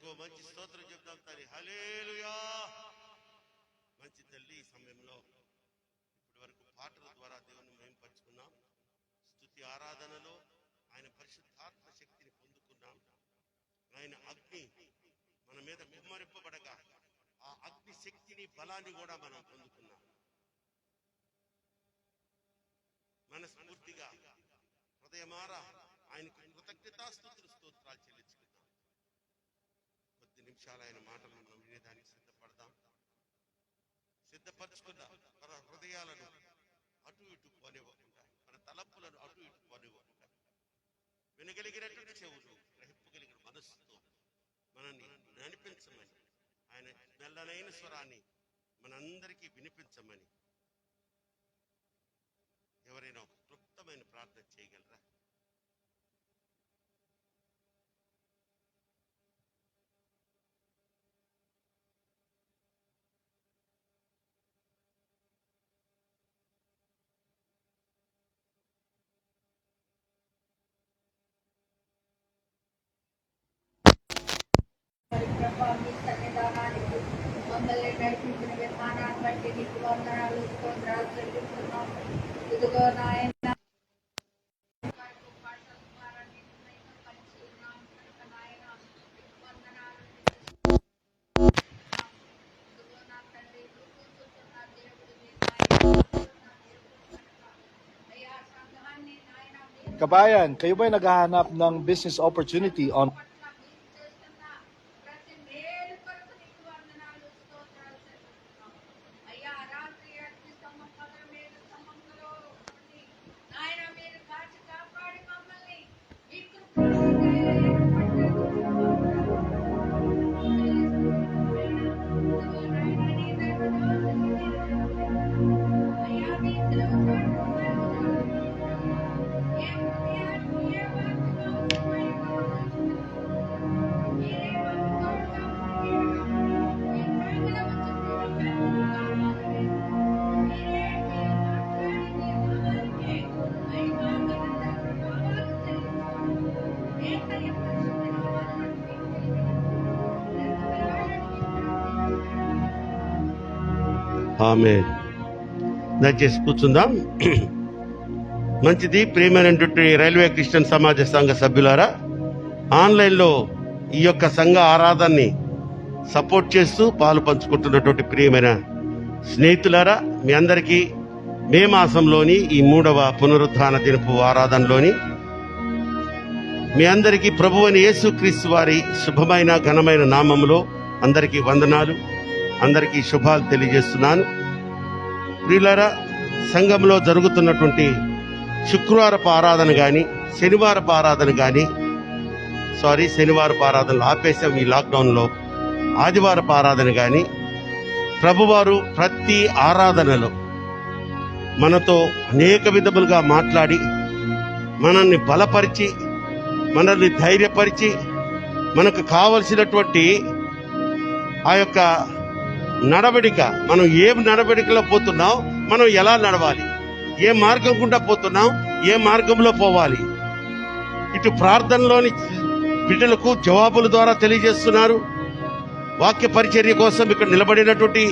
ఇంకో మంచి స్తోత్రం చెప్తాం తల్లి. హల్లెలూయా. మంచి తల్లి, ఈ సమయంలో ఇప్పటి వరకు పాటల ద్వారా దేవుని మహిమపరుచుకున్నాం. స్తుతి ఆరాధనలో ఆయన పరిశుద్ధాత్మ శక్తిని పొందుకున్నాం. ఆయన అగ్ని మన మీద కుమ్మరింపబడగా ఆ అగ్ని శక్తిని బలాన్ని కూడా మనం పొందుకున్నాం. మనస్ఫూర్తిగా హృదయమారా ఆయనకు కృతజ్ఞతాస్తుతులు స్తోత్రాలు చెల్లించుకుందాం. కొద్ది నిమిషాలు ఆయన మాటలు మనం వినేదానికి సిద్ధపరచుకుందాం. మన హృదయాలను అటు ఇటు పోనివ్వకుండా, మన తలపులను అటు ఇటు పోనివ్వకుండా, వినగలిగినటువంటి చెవులు, గ్రహింపగలిగిన మనస్సుతో మనల్ని నడిపించమని, ఆయన మెల్లనైన స్వరాన్ని మనందరికీ వినిపించమని ఎవరైనా ఒక క్లుప్తమైన ప్రార్థన చేయగలరా? మమ్మల్ని నడిపించిన విధానాన్ని బట్టి నీకు వందనాలు, స్తోత్రాలు చెల్లిస్తున్నాం. ఇదిగో నాయన Kabayan, kayo ba'y naghahanap ng business opportunity on ఆమేన్. దయచేసి కూర్చుందాం. మంచిది. ప్రియమైనటువంటి రైల్వే క్రిస్టియన్ సమాజ సంఘ సభ్యులారా, ఆన్లైన్లో ఈ యొక్క సంఘ ఆరాధనని సపోర్ట్ చేస్తూ పాలు పంచుకుంటున్నటువంటి ప్రియమైన స్నేహితులారా, మీ అందరికీ మే మాసంలోని ఈ 3వ పునరుద్ధాన దినపు ఆరాధనలోని మీ అందరికీ ప్రభువైన యేసుక్రీస్తు వారి శుభమైన ఘనమైన నామములో అందరికీ వందనాలు, అందరికీ శుభాలు తెలియజేస్తున్నాను. ప్రియులారా, సంఘంలో జరుగుతున్నటువంటి శుక్రవారపు ఆరాధన కానీ, శనివారపు ఆరాధన కానీ, శనివారపు ఆరాధనలు ఆపేసాం ఈ లాక్డౌన్లో, ఆదివారపు ఆరాధన కానీ, ప్రభువారు ప్రతి ఆరాధనలో మనతో అనేక విధములుగా మాట్లాడి, మనల్ని బలపరిచి, మనల్ని ధైర్యపరిచి, మనకు కావలసినటువంటి ఆ యొక్క నడవడిక, మనం ఏ నడవడికలో పోతున్నాం, మనం ఎలా నడవాలి, ఏ మార్గం గుండా పోతున్నాం, ఏ మార్గంలో పోవాలి, ఇటు ప్రార్థనలోని బిడ్డలకు జవాబుల ద్వారా తెలియజేస్తున్నారు. వాక్య పరిచర్య కోసం ఇక్కడ నిలబడినటువంటి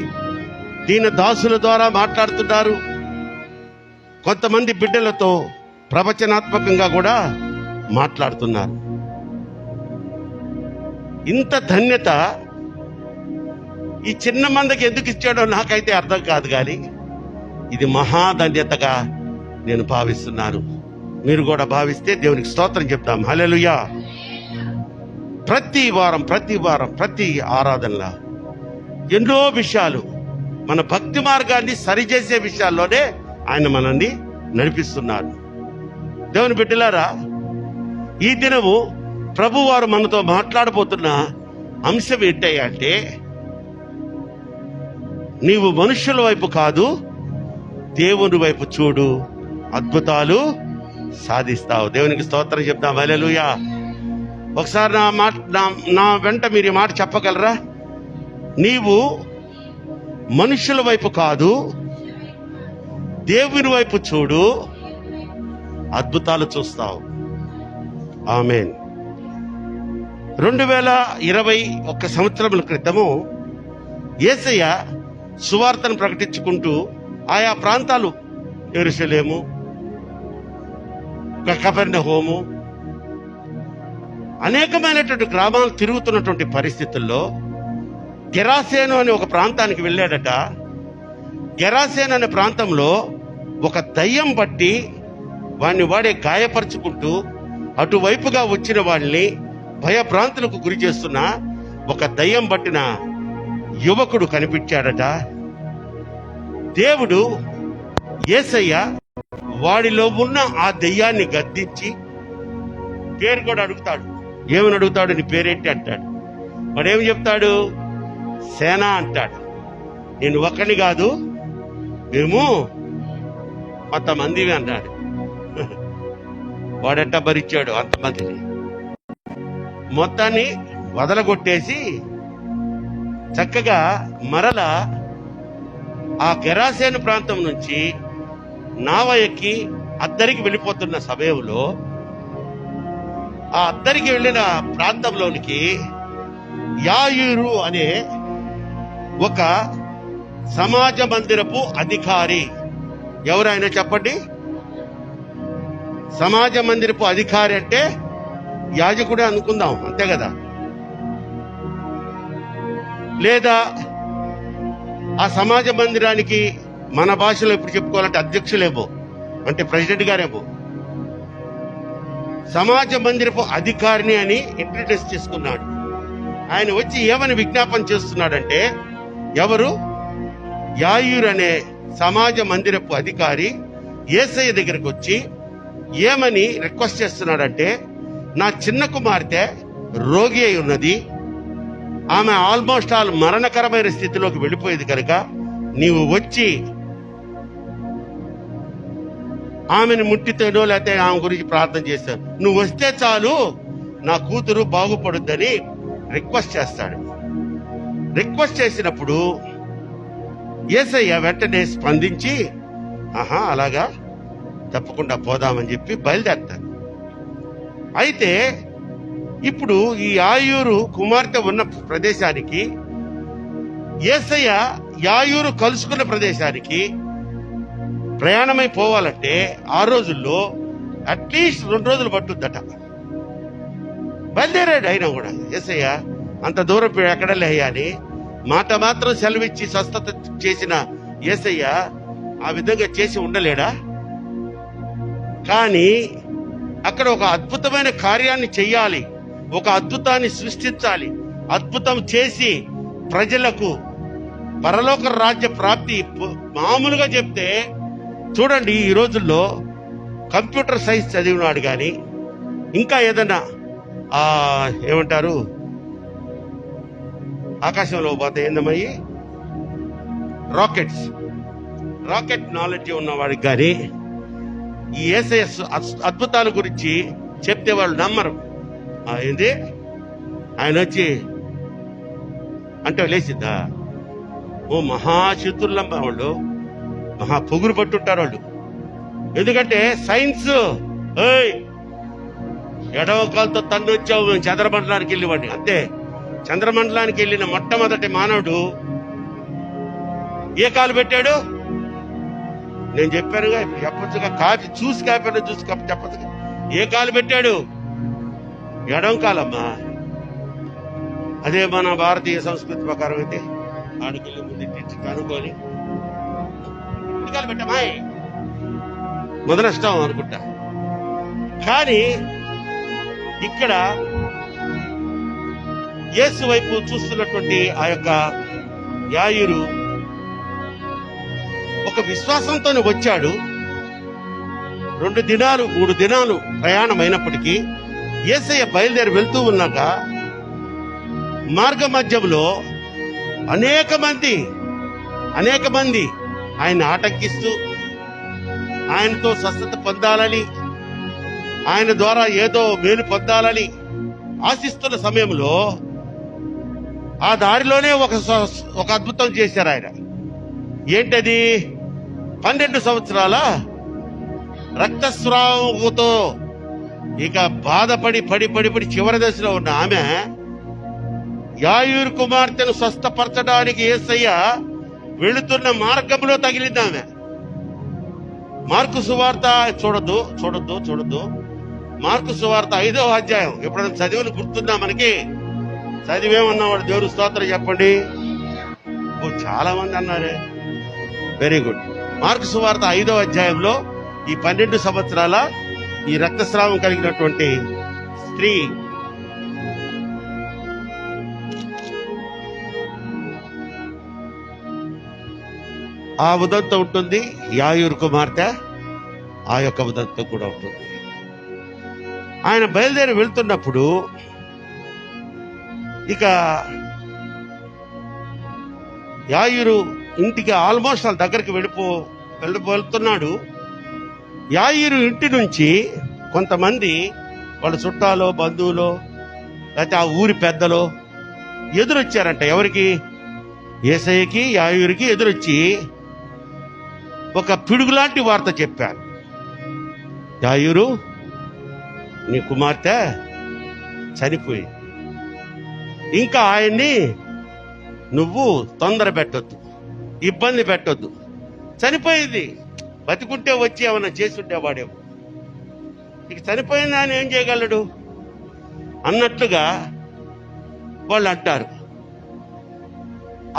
దీన దాసుల ద్వారా మాట్లాడుతున్నారు. కొంతమంది బిడ్డలతో ప్రవచనాత్మకంగా కూడా మాట్లాడుతున్నారు. ఇంత ధన్యత ఈ చిన్న మందికి ఎందుకు ఇచ్చాడో నాకైతే అర్థం కాదు, కానీ ఇది మహాధన్యతగా నేను భావిస్తున్నాను. మీరు కూడా భావిస్తే దేవునికి స్తోత్రం చెప్తాం. హల్లెలూయా. ప్రతి వారం ప్రతి ఆరాధనలో ఎన్నో విషయాలు, మన భక్తి మార్గాన్ని సరిచేసే విషయాల్లోనే ఆయన మనల్ని నడిపిస్తున్నారు. దేవుని బిడ్డలారా, ఈ దినము ప్రభువారు మనతో మాట్లాడబోతున్న అంశం ఏంటంటే, నీవు మనుషుల వైపు కాదు, దేవుని వైపు చూడు, అద్భుతాలు సాధిస్తావు. దేవునికి స్తోత్రం చెప్తాం. హల్లెలూయా. ఒకసారి నా వెంట మీరు ఈ మాట చెప్పగలరా? నీవు మనుషుల వైపు కాదు, దేవుని వైపు చూడు, అద్భుతాలు చూస్తావు. ఆమేన్. 2021 సంవత్సరముల క్రితము యేసయ్య సువార్తను ప్రకటించుకుంటూ ఆయా ప్రాంతాలు యెరూషలేము, కపెర్నహూము, అనేకమైనటువంటి గ్రామాలు తిరుగుతున్నటువంటి పరిస్థితుల్లో గెరాసేను అనే ఒక ప్రాంతానికి వెళ్ళాడట. గెరాసేను అనే ప్రాంతంలో ఒక దయ్యం బట్టి వాడే గాయపరుచుకుంటూ అటువైపుగా వచ్చిన వాళ్ళని భయభ్రాంతులకు గురి చేస్తున్న ఒక దయ్యం పట్టిన యువకుడు కనిపించాడట. దేవుడు యేసయ్య వాడిలో ఉన్న ఆ దయ్యాన్ని గద్దించి పేరు కూడా అడుగుతాడు. ఏమని అడుగుతాడు? నీ పేరేంటి అంటాడు. వాడేమి చెప్తాడు? సేన అంటాడు. నేను ఒక్కడిని కాదు, మేము కొంతమందివి అన్నాడు. వాడెట్ట భరించాడు అంతమందిని. మొత్తాన్ని వదలగొట్టేసి చక్కగా మరల ఆ గెరాసేను ప్రాంతం నుంచి నావ ఎక్కి అద్దరికి వెళ్ళిపోతున్న సమయంలో ఆ అద్దరికి వెళ్ళిన ప్రాంతంలోనికి యాయూరు అనే ఒక సమాజ మందిరపు అధికారి, ఎవరైనా చెప్పండి. సమాజ మందిరపు అధికారి అంటే యాజకుడే అనుకుందాం, అంతే కదా. లేదా ఆ సమాజ మందిరానికి మన భాషలో ఇప్పుడు చెప్పుకోవాలంటే అధ్యక్షులేమో, అంటే ప్రెసిడెంట్ గారేమో. సమాజ మందిరపు అధికారిని అని ఇంట్రడ్యూస్ చేసుకున్నాడు. ఆయన వచ్చి ఏమని విజ్ఞాపన చేస్తున్నాడంటే, ఎవరు? యాయూర్ అనే సమాజ మందిరపు అధికారి యేసయ్య దగ్గరకు వచ్చి ఏమని రిక్వెస్ట్ చేస్తున్నాడంటే, నా చిన్న కుమార్తె రోగి అయి ఉన్నది, ఆమె ఆల్మోస్ట్ ఆల్ మరణకరమైన స్థితిలోకి వెళ్ళిపోయేది కనుక నీవు వచ్చి ఆమెను ముట్టితేనో లేకపోతే ఆమె గురించి ప్రార్థన చేస్తాను, నువ్వు వస్తే చాలు నా కూతురు బాగుపడుద్దని రిక్వెస్ట్ చేస్తాడు. రిక్వెస్ట్ చేసినప్పుడు యేసయ్య వెంటనే స్పందించి, ఆహా అలాగా, తప్పకుండా పోదామని చెప్పి బయలుదేరతాడు. అయితే ఇప్పుడు ఈ యాయూరు కుమార్తె ఉన్న ప్రదేశానికి, యేసయ్య యాయూరు కలుసుకున్న ప్రదేశానికి ప్రయాణమై పోవాలంటే ఆ రోజుల్లో అట్లీస్ట్ 2 రోజులు పట్టుద్దట. బయలుదేరాడు. అయినా కూడా యేసయ్య అంత దూరం ఎక్కడలే అని మాట మాత్రం సెలవిచ్చి స్వస్థత చేసిన యేసయ్య ఆ విధంగా చేసి ఉండలేడా? కానీ అక్కడ ఒక అద్భుతమైన కార్యాన్ని చెయ్యాలి, ఒక అద్భుతాన్ని సృష్టించాలి. అద్భుతం చేసి ప్రజలకు పరలోక రాజ్య ప్రాప్తి మామూలుగా చెప్తే చూడండి, ఈ రోజుల్లో కంప్యూటర్ సైన్స్ చదివినాడు కానీ ఇంకా ఏదన్నా ఏమంటారు ఆకాశంలో పోతే ఏందమ్మయ్యి రాకెట్ నాలెడ్జ్ ఉన్నవాడికి కానీ ఈ యేసయ్య అద్భుతాల గురించి చెప్తే వాళ్ళు నమ్మరు. ఏంది ఆయన వచ్చి అంటే లేచిందా? ఓ మహాశత్రులమ్మ వాళ్ళు, మహా పొగురు పట్టుంటారు వాళ్ళు. ఎందుకంటే సైన్స్ ఎడవ కాలుతో తన్ను వచ్చావు, మేము చంద్రమండలానికి వెళ్ళివాడిని అంతే. చంద్రమండలానికి వెళ్ళిన మొట్టమొదటి మానవుడు ఏ కాలు పెట్టాడు? నేను చెప్పానుగా, ఇప్పుడు చెప్పొచ్చుగా, చూసి చెప్పొచ్చుగా. ఏ కాలు పెట్టాడు? ఎడం కాలమ్మా. అదే మన భారతీయ సంస్కృతి ప్రకారం అయితే ఆడికెళ్ళి ముందు కనుక్కొని కాలు పెట్టామాయ్ మొదలష్టం అనుకుంటా. కానీ ఇక్కడ యేసు వైపు చూస్తున్నటువంటి ఆ యొక్క యాయూరు ఒక విశ్వాసంతోనే వచ్చాడు. 2 దినాలు 3 దినాలు ప్రయాణం అయినప్పటికీ యేసయ్య బయలుదేరి వెళ్తూ ఉన్నాక మార్గ మధ్యంలో అనేక మంది ఆయన ఆటంకిస్తూ ఆయనతో స్వస్థత పొందాలని, ఆయన ద్వారా ఏదో మేలు పొందాలని ఆశిస్తున్న సమయంలో ఆ దారిలోనే ఒక అద్భుతం చేశారు ఆయన. ఏంటది? 12 సంవత్సరాల రక్తస్రావంతో ఇక బాధపడి పడి చివరి దశలో ఉన్న ఆమె యాయూరు కుమార్తెను స్వస్థపరచడానికి యేసయ్య వెళుతున్న మార్గంలో తగిలింది ఆమె. మార్కు సువార్త చూడొద్దు. మార్కు సువార్త 5వ అధ్యాయం ఎప్పుడైనా చదివిన గుర్తుందా మనకి? చదివేమన్నవాడు దేవుని స్తోత్రం చెప్పండి. చాలా మంది అన్నారే, వెరీ గుడ్. మార్కు సువార్త 5వ అధ్యాయంలో ఈ 12 సంవత్సరాల ఈ రక్తస్రావం కలిగినటువంటి స్త్రీ ఆ ఉదంతం ఉంటుంది. యాయూరు కుమార్తె ఆ యొక్క ఉదంతం కూడా ఉంటుంది. ఆయన బయలుదేరి వెళ్తున్నప్పుడు ఇక యాయూరు ఇంటికి ఆల్మోస్ట్ వాళ్ళ దగ్గరికి వెళ్తున్నాడు. యాయూరు ఇంటి నుంచి కొంతమంది వాళ్ళ చుట్టాలో బంధువులో లేకపోతే ఆ ఊరి పెద్దలో ఎదురొచ్చారంట. ఎవరికి? యేసయ్యకి యాయూరుకి ఎదురొచ్చి ఒక పిడుగులాంటి వార్త చెప్పారు. యాయూరు, నీ కుమార్తె చనిపోయింది. ఇంకా ఆయన్ని నువ్వు తొందర పెట్టొద్దు, ఇబ్బంది పెట్టొద్దు. చనిపోయింది, బతికుంటే వచ్చి ఏమన్నా చేసి ఉండేవాడేమో. ఇక చనిపోయింది ఆయన ఏం చేయగలడు అన్నట్లుగా వాళ్ళు అంటారు.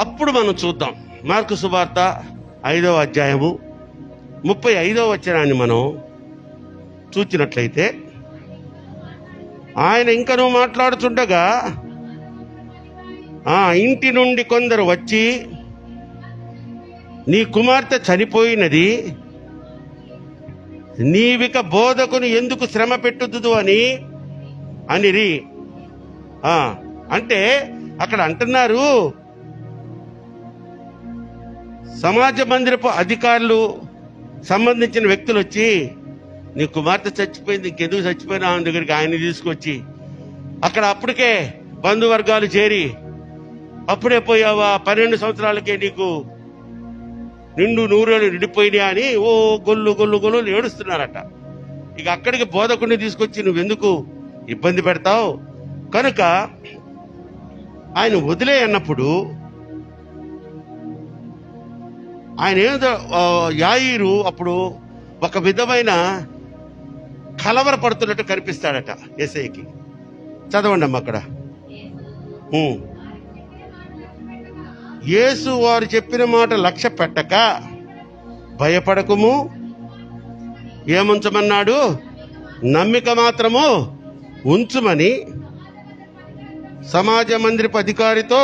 అప్పుడు మనం చూద్దాం మార్కు సువార్త 5వ అధ్యాయము 35వ వచనాన్ని మనం చూచినట్లయితే, ఆయన ఇంకనూ మాట్లాడుతుండగా ఆ ఇంటి నుండి కొందరు వచ్చి, నీ కుమార్తె చనిపోయినది, నీవిక బోధకుని ఎందుకు శ్రమ పెట్టుదు అనిరి. అంటే అక్కడ అంటున్నారు, సమాజ మందిరపు అధికారులు సంబంధించిన వ్యక్తులు వచ్చి, నీ కుమార్తె చచ్చిపోయింది, ఇంకెందుకు చచ్చిపోయినా ఆయన దగ్గరికి ఆయన తీసుకొచ్చి, అక్కడ అప్పటికే బంధువర్గాలు చేరి, అప్పుడే పోయావా, 12 సంవత్సరాలకే నీకు నిండు 100 ఏళ్ళు నిండిపోయినా అని ఓ గొల్లు ఏడుస్తున్నారట. ఇక అక్కడికి బోధకుడిని తీసుకొచ్చి నువ్వెందుకు ఇబ్బంది పెడతావు, కనుక ఆయన వదిలే అన్నప్పుడు ఆయన ఏదో యాయీరు అప్పుడు ఒక విధమైన కలవరపడుతున్నట్టు కనిపిస్తాడట యేసయ్యకి. చదవండి అమ్మ అక్కడ. యేసు వారు చెప్పిన మాట లక్ష్య పెట్టక భయపడకుము, ఏముంచమన్నాడు? నమ్మిక మాత్రము ఉంచుమని సమాజ మందిరపు అధికారితో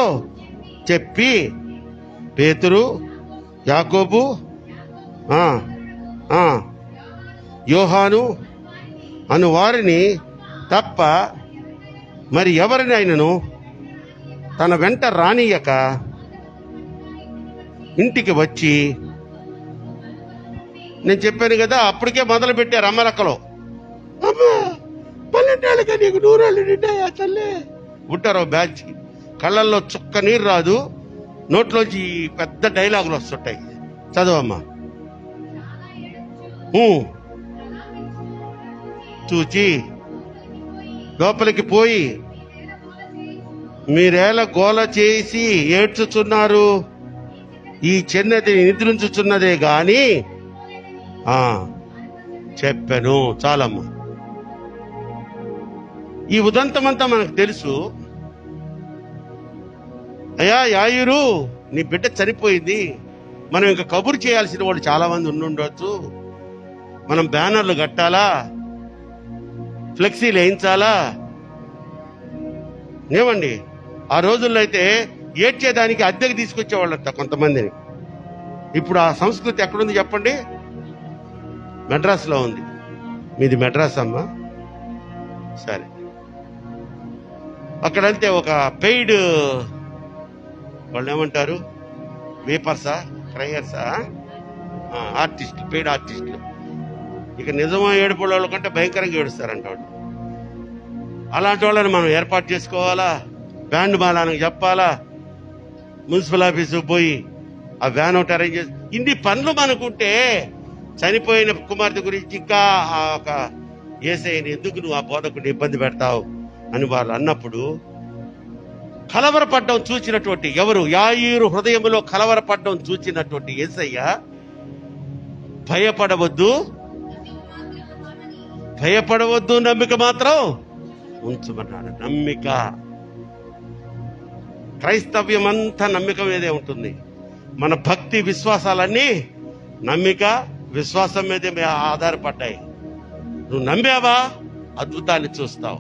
చెప్పి, పేతురు, యాకోబు, యోహాను అను వారిని తప్ప మరి ఎవరిని ఆయనను తన వెంట రానియక ఇంటికి వచ్చి, నేను చెప్పాను కదా అప్పటికే మొదలు పెట్టారు అమ్మలక్కలో, అమ్మా 12 ఏళ్ళగా నీకు 100 ఏళ్ళు నిండాయా తల్లి ఉంటారో బ్యాచ్. కళ్ళల్లో చుక్క నీరు రాదు, నోట్లోంచి పెద్ద డైలాగులు వస్తుంటాయి. చదవమ్మా. చూచి లోపలికి పోయి, మీరేలా గోల చేసి ఏడ్చుచున్నారు, ఈ చిన్నది నిద్రించుచున్నదే గాని చెప్పాను. చాలమ్మా. ఈ ఉదంతమంతా మనకు తెలుసు. అయ్యా యాయూరు, నీ బిడ్డ చనిపోయింది, మనం ఇంకా కబురు చేయాల్సిన వాళ్ళు చాలా మంది ఉండుండొచ్చు, మనం బ్యానర్లు కట్టాలా, ఫ్లెక్సీలు వేయించాలా. ఏమండి, ఆ రోజుల్లో అయితే ఏడ్చేదానికి అద్దెకి తీసుకొచ్చేవాళ్ళంట కొంతమందిని. ఇప్పుడు ఆ సంస్కృతి ఎక్కడుంది చెప్పండి? మెడ్రాస్లో ఉంది. మీది మెడ్రాస్ అమ్మా? సరే. అక్కడంతే ఒక పెయిడ్, వాళ్ళు ఏమంటారు, వేపర్సా, క్రయర్సా, ఆర్టిస్టులు, పెయిడ్ ఆర్టిస్టులు. ఇక నిజమా ఏడుపుల వాళ్ళ కంటే భయంకరంగా ఏడుస్తారంట వాళ్ళు. అలాంటి వాళ్ళని మనం ఏర్పాటు చేసుకోవాలా, బ్యాండ్ బాలానికి చెప్పాలా, మున్సిపల్ ఆఫీసు పోయి ఆ వ్యాన్ ఒకటి అరేంజ్ చేసి, ఇన్ని పనులు మనకుంటే చనిపోయిన కుమార్తె గురించి ఇంకా ఒక యేసయ్యని ఎందుకు నువ్వు ఆ బోధకుడిని ఇబ్బంది పెడతావు అని వాళ్ళు అన్నప్పుడు కలవరపడ్డం చూచినటువంటి ఎవరు? యాయీరు హృదయంలో కలవరపడ్డం చూచినటువంటి యేసయ్య భయపడవద్దు, నమ్మిక మాత్రం ఉంచమన్నాడు. నమ్మిక. క్రైస్తవ్యం అంతా నమ్మిక మీదే ఉంటుంది. మన భక్తి విశ్వాసాలన్నీ నమ్మిక విశ్వాసం మీదే ఆధారపడ్డాయి. నువ్వు నమ్మావా అద్భుతాన్ని చూస్తావు.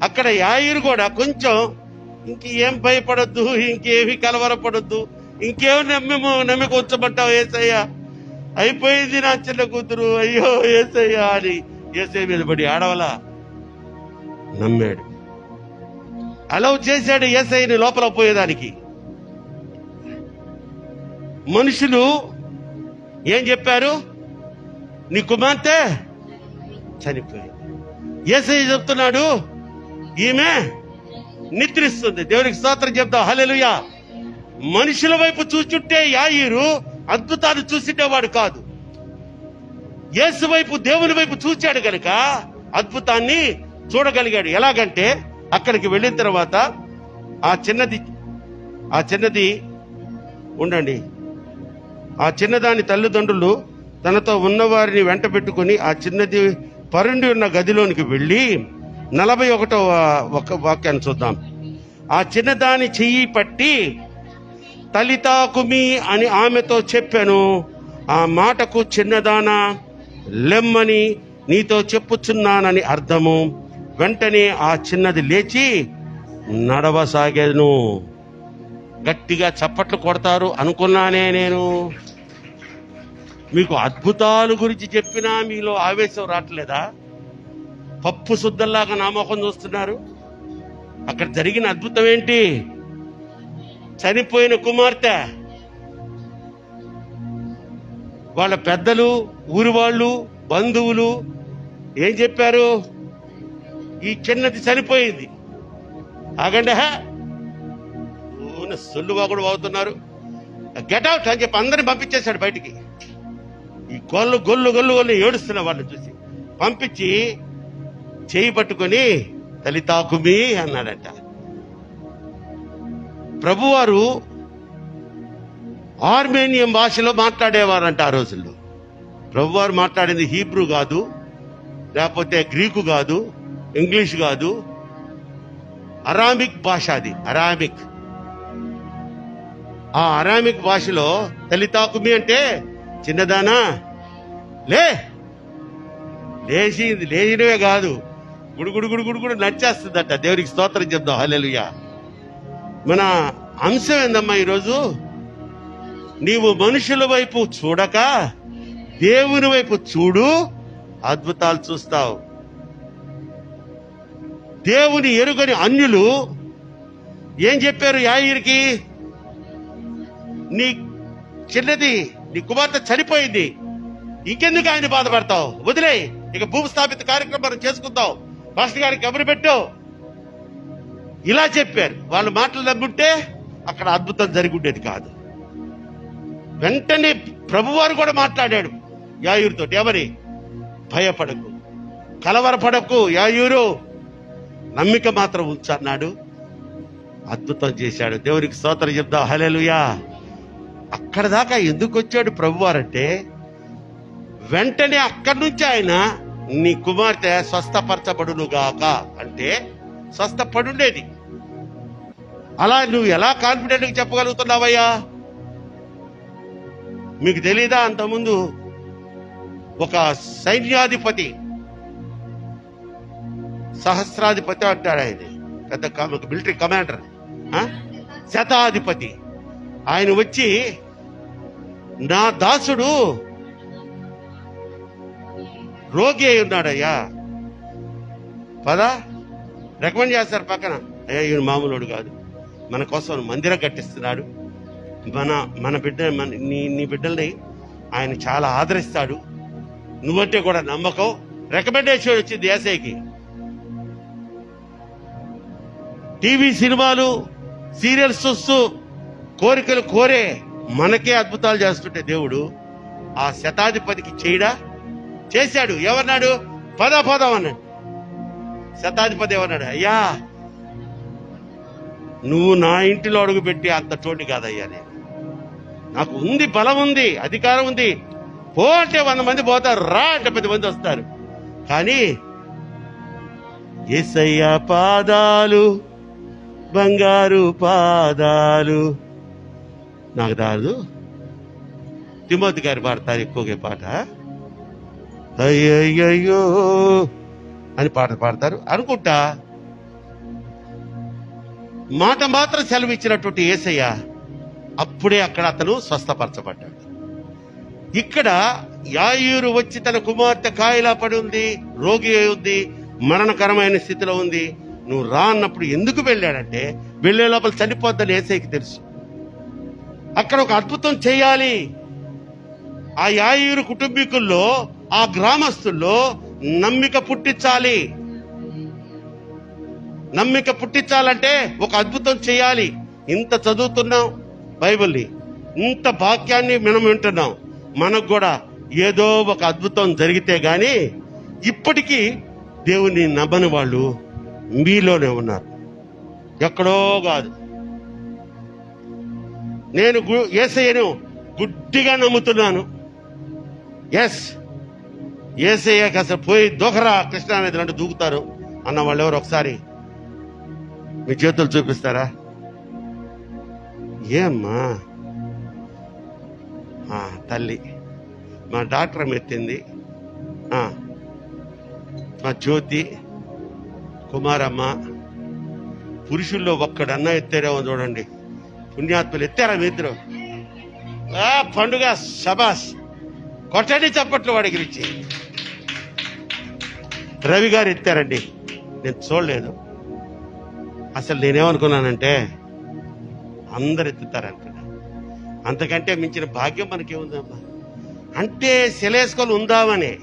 అక్కడ యాయీరు కూడా కొంచెం ఇంకేం భయపడొద్దు, ఇంకేమి కలవరపడొద్దు, ఇంకేం నమ్మిక ఉంచమంటావు యేసయ్య, అయిపోయింది నా చిన్న కూతురు, అయ్యో యేసయ్య అని యేసయ్య మీద పడి ఆడవలా నమ్మాడు. అలౌ చేశాడు యేసయ్యని లోపల పోయేదానికి. మనుషులు ఏం చెప్పారు? నీ కుమార్తె చనిపోయింది. యేసయ్య చెప్తున్నాడు ఈమె నిద్రిస్తుంది. దేవునికి స్తోత్రం చెప్తాం. హల్లెలూయా. మనుషుల వైపు చూచుంటే యాయీరు అద్భుతాన్ని చూసిండేవాడు కాదు. యేసు వైపు, దేవుని వైపు చూచాడు గనుక అద్భుతాన్ని చూడగలిగాడు. ఎలాగంటే అక్కడికి వెళ్ళిన తర్వాత ఆ చిన్నదాని తల్లిదండ్రులు తనతో ఉన్నవారిని వెంట పెట్టుకుని ఆ చిన్నది పరుండి ఉన్న గదిలోనికి వెళ్ళి 41వ వాక్యాన్ని చూద్దాం. ఆ చిన్నదాని చెయ్యి పట్టి తలితాకుమి అని ఆమెతో చెప్పాను. ఆ మాటకు చిన్నదానా లెమ్మని నీతో చెప్పుచున్నానని అర్థము. వెంటనే ఆ చిన్నది లేచి నడవసాగేను. గట్టిగా చప్పట్లు కొడతారు అనుకున్నానే నేను. మీకు అద్భుతాల గురించి చెప్పినా మీలో ఆవేశం రావట్లేదా? పప్పు శుద్ధల్లాగా నామకం చూస్తున్నారు. అక్కడ జరిగిన అద్భుతం ఏంటి? చనిపోయిన కుమార్తె, వాళ్ళ పెద్దలు, ఊరి వాళ్ళు, బంధువులు ఏం చెప్పారు? ఈ చిన్నది చనిపోయింది. ఆగండి, సొల్లుగా కూడా అవుతున్నారు. గెట్ అవుట్ అని చెప్పి అందరిని పంపించేశాడు బయటికి. ఈ గొల్లు గొల్లు గొల్లు గొల్లు ఏడుస్తున్న వాళ్ళని చూసి పంపించి చేయి పట్టుకొని తలితాకుమి అన్నాడంట. ప్రభువారు ఆర్మేనియం భాషలో మాట్లాడేవారంట ఆ రోజుల్లో. ప్రభువారు మాట్లాడింది హీబ్రూ కాదు, లేకపోతే గ్రీకు కాదు, ఇంగ్లీష్ కాదు, అరామిక్ భాష. అది అరామిక్. ఆ అరామిక్ భాషలో తలితాకుమి అంటే చిన్నదానా లేచినవే కాదు, గుడుగుడు గుడుగుడు కూడా నచ్చేస్తుందట. దేవునికి స్తోత్రం చెప్దాం. హల్లెలూయా. మన అంశం ఏందమ్మా ఈరోజు? నీవు మనుషుల వైపు చూడక దేవుని వైపు చూడు, అద్భుతాలు చూస్తావు. దేవుని ఎరుగని అన్యులు ఏం చెప్పారు యాయీరుకి? నీ చిన్నది, నీ కుమార్తె చనిపోయింది, ఇంకెందుకు ఆయన బాధపడతావు, వదిలే, ఇక భూస్థాపిత కార్యక్రమం మనం చేసుకుందాం, మాస్టర్ గారికి కబురు పెట్టు, ఇలా చెప్పారు. వాళ్ళ మాటలు నమ్ముంటే అక్కడ అద్భుతం జరిగి ఉండేది కాదు. వెంటనే ప్రభువారు కూడా మాట్లాడాడు యాయూరుతో. ఏమని? భయపడకు, కలవరపడకు యాయూరు, నమ్మిక మాత్రం ఉంచన్నాడు. అద్భుతం చేశాడు. దేవునికి స్తోత్రం చెప్దాం. హల్లెలూయా. అక్కడ దాకా ఎందుకు వచ్చాడు ప్రభువారంటే, వెంటనే అక్కడి నుంచి ఆయన నీ కుమార్తె స్వస్థపరచబడునుగాక అంటే స్వస్థపడుండేది. అలా నువ్వు ఎలా కాన్ఫిడెంట్ గా చెప్పగలుగుతున్నావయ్యా? మీకు తెలీదా? అంతకుముందు ఒక సైన్యాధిపతి, సహస్రాధిపతి అంటాడు ఆయన, పెద్ద మిలిటరీ కమాండర్, శతాధిపతి. ఆయన వచ్చి, నా దాసుడు రోగి అయి ఉన్నాడయ్యా, పదా రికమెండ్ చేస్తారు పక్కన. అయ్యా ఈయన మామూలుడు కాదు, మన కోసం మందిరం కట్టిస్తున్నాడు, మన బిడ్డ నీ బిడ్డల్ని ఆయన చాలా ఆదరిస్తాడు, నువ్వంటే కూడా నమ్మకం. రికమెండేషన్ వచ్చింది యేసయ్యకి. టీవీ సినిమాలు సీరియల్స్ చూస్తూ కోరికలు కోరే మనకే అద్భుతాలు చేస్తుంటే దేవుడు ఆ శతాధిపతికి చేయడా? చేశాడు. ఏమన్నాడు? పోదాం అన్నాడు. శతాధిపతి ఏమన్నాడు, అయ్యా నువ్వు నా ఇంటిలో అడుగు పెట్టి అంత చోటు కాదయ్యా, నేను నాకు ఉంది, బలం ఉంది, అధికారం ఉంది. పో అంటే 100 మంది పోతారు, రా అంటే 10 మంది వస్తారు. కానీ యేసయ్య పాదాలు బంగారు పాదాలు నాకు రాదు. తిమోతి గారు పాడతారు ఎక్కువగా పాట, అయ్యయ్యో అని పాట పాడతారు అనుకుంటా. మాట మాత్రం సెలవిచ్చినటువంటి యేసయ్య అప్పుడే అక్కడ అతను స్వస్థపరచబడ్డాడు. ఇక్కడ యాయూరు వచ్చి తన కుమార్తె కాయలా పడి ఉంది, రోగి అయి ఉంది, మరణకరమైన స్థితిలో ఉంది. నువ్వు రా అన్నప్పుడు ఎందుకు వెళ్ళాడంటే వెళ్లే లోపల చనిపోద్దని యేసయ్యకి తెలుసు. అక్కడ ఒక అద్భుతం చేయాలి. ఆ యాయూరు కుటుంబీకుల్లో, ఆ గ్రామస్తుల్లో నమ్మిక పుట్టించాలి. నమ్మిక పుట్టించాలంటే ఒక అద్భుతం చేయాలి. ఇంత చదువుతున్నాం బైబిల్ని, ఇంత వాక్యాన్ని మనం వింటున్నాం. మనకు కూడా ఏదో ఒక అద్భుతం జరిగితే గాని ఇప్పటికీ దేవుని నమ్మని వాళ్ళు మీలోనే ఉన్నారు, ఎక్కడో కాదు. నేను యేసయ్యను గుడ్డిగా నమ్ముతున్నాను. ఎస్, యేసయ్యకి అసలు పోయి దూకరా కృష్ణానది అంటే దూకుతారు అన్న వాళ్ళు ఎవరు ఒకసారి మీ చేతులు చూపిస్తారా? ఏమ్మా తల్లి, మా డాక్టర్ మెత్తింది, మా జ్యోతి కుమారమ్మ, పురుషుల్లో ఒక్కడన్నా ఎత్తారేమో చూడండి. పుణ్యాత్ములు ఎత్తారా మీ ఇద్దరు? పండుగ శబాస్, కొట్టండి చప్పట్లు వాడి గురించి. రవి గారు ఎత్తారండి, నేను చూడలేదు. అసలు నేనేమనుకున్నానంటే అందరు ఎత్తుతారనుకున్నా. అంతకంటే మించిన భాగ్యం మనకేముందమ్మా? అంటే సెలేసుకొని ఉందామని.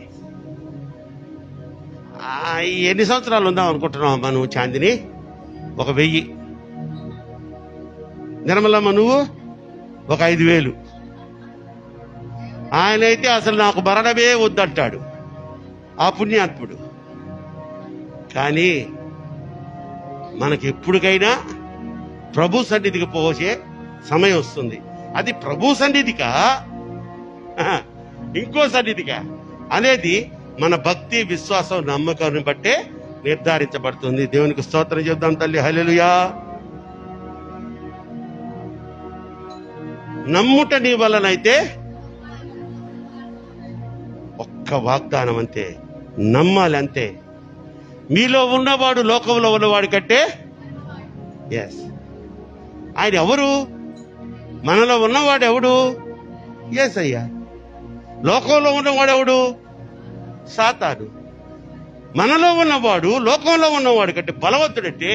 ఎన్ని సంవత్సరాలు ఉందాం అనుకుంటున్నావు అమ్మా నువ్వు చాందిని? 1000. నిర్మలమ్మ నువ్వు 5000. ఆయనైతే అసలు నాకు మరణమే వద్దంటాడు, ఆ పుణ్యాత్ముడు. కానీ మనకి ఎప్పటికైనా ప్రభు సన్నిధికి పోసే సమయం వస్తుంది. అది ప్రభు సన్నిధికా ఇంకో సన్నిధికా అనేది మన భక్తి, విశ్వాసం, నమ్మకాన్ని బట్టే నిర్ధారించబడుతుంది. దేవునికి స్తోత్రం చెప్దాం తల్లి. హల్లెలూయా. నమ్ముట నీ వలనైతే ఒక్క వాగ్దానం అంతే, నమ్మాలి అంతే. మీలో ఉన్నవాడు లోకంలో ఉన్నవాడి కంటే, ఎస్, ఆయన ఎవరు? మనలో ఉన్నవాడు ఎవడు? యేసయ్య. లోకంలో ఉన్నవాడు ఎవడు? సాతాను. మనలో ఉన్నవాడు లోకంలో ఉన్నవాడు కంటే బలవంతుడంటే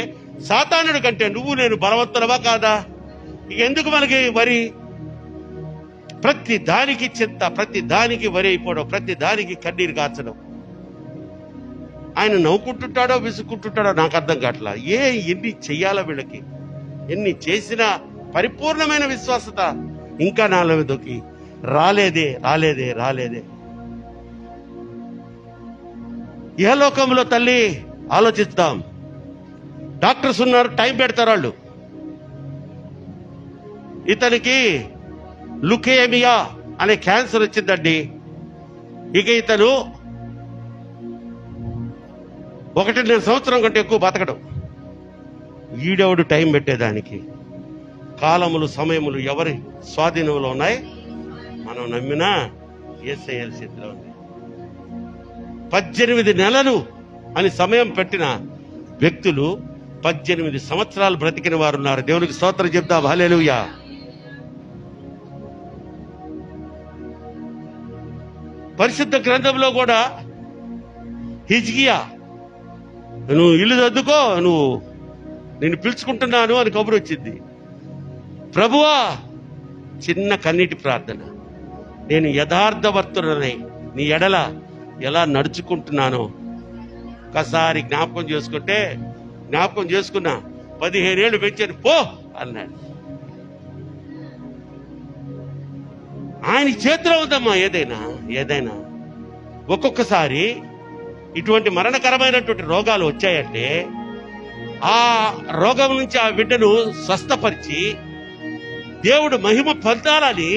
సాతానుడి కంటే నువ్వు నేను బలవంతుడవా కాదా? ఇక ఎందుకు మనకి వరి? ప్రతి దానికి చింత, ప్రతి దానికి వరి అయిపోవడం, ప్రతి దానికి కన్నీరు కార్చడం. ఆయన నవ్వుకుంటుంటాడో విసుక్కుంటుంటాడో నాకు అర్థం కావట్లా. ఎన్ని చెయ్యాలో వీళ్ళకి, ఎన్ని చేసినా పరిపూర్ణమైన విశ్వాసత ఇంకా నాలో దొక్కి రాలేదే రాలేదే రాలేదే. ఇహలోకంలో తల్లి ఆలోచిస్తాం. డాక్టర్స్ ఉన్నారు, టైం పెడతారు వాళ్ళు. ఇతనికి లుకేమియా అనే క్యాన్సర్ వచ్చిందండి. ఇక ఇతను 1.5 సంవత్సరం కంటే ఎక్కువ బతకడం. ఈడెవడు టైం పెట్టేదానికి? కాలములు, సమయములు ఎవరి స్వాధీనంలో ఉన్నాయి? మనం నమ్మినా యేసయ్య చేతిలో ఉంది. 18 నెలలు అని సమయం పెట్టిన వ్యక్తులు 18 సంవత్సరాలు బ్రతికిన వారు ఉన్నారు. దేవునికి స్తోత్రం చెప్తాం. హల్లెలూయా. పరిశుద్ధ గ్రంథంలో కూడా హిజ్కియా, నువ్వు ఇల్లు సర్దుకో, నేను పిలుచుకుంటున్నాను అని కబురు వచ్చింది. ప్రభువా, చిన్న కన్నీటి ప్రార్థన, నేను యథార్థవర్తుడనై నీ ఎడల ఎలా నడుచుకుంటున్నానో ఒకసారి జ్ఞాపకం చేసుకున్నా. 15 ఏళ్ళు పెంచాను పో అన్నాడు. ఆయన చేతిలో ఉందమ్మా ఏదైనా. ఒక్కొక్కసారి ఇటువంటి మరణకరమైనటువంటి రోగాలు వచ్చాయంటే ఆ రోగం నుంచి ఆ బిడ్డను స్వస్థపరిచి దేవుడు మహిమ పొందాలని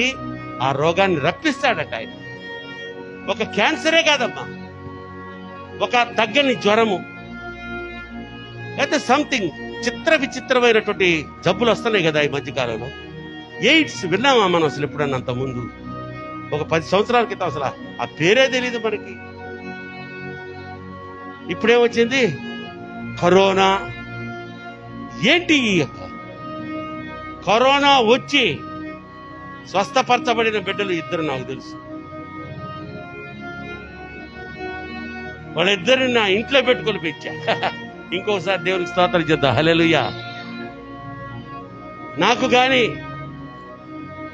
ఆ రోగాన్ని రప్పిస్తాడట ఆయన. ఒక క్యాన్సరే కాదమ్మా, ఒక తగ్గని జ్వరము, అయితే సంథింగ్ విచిత్రమైనటువంటి జబ్బులు వస్తున్నాయి కదా ఈ మధ్యకాలంలో. ఎయిడ్స్ విన్నామా మనం అసలు ఎప్పుడన్నా అంత ముందు? ఒక 10 సంవత్సరాల క్రితం అసలు ఆ పేరే తెలియదు మనకి. ఇప్పుడేమొచ్చింది? కరోనా. ఏంటి ఈ యొక్క కరోనా వచ్చి స్వస్థపరచబడిన బిడ్డలు ఇద్దరు నాకు తెలుసు. వాళ్ళిద్దరిని నా ఇంట్లో పెట్టుకొని పెంచా. ఇంకోసారి దేవునికి స్తోత్రం చేద్దాం. హల్లెలూయా. నాకు గాని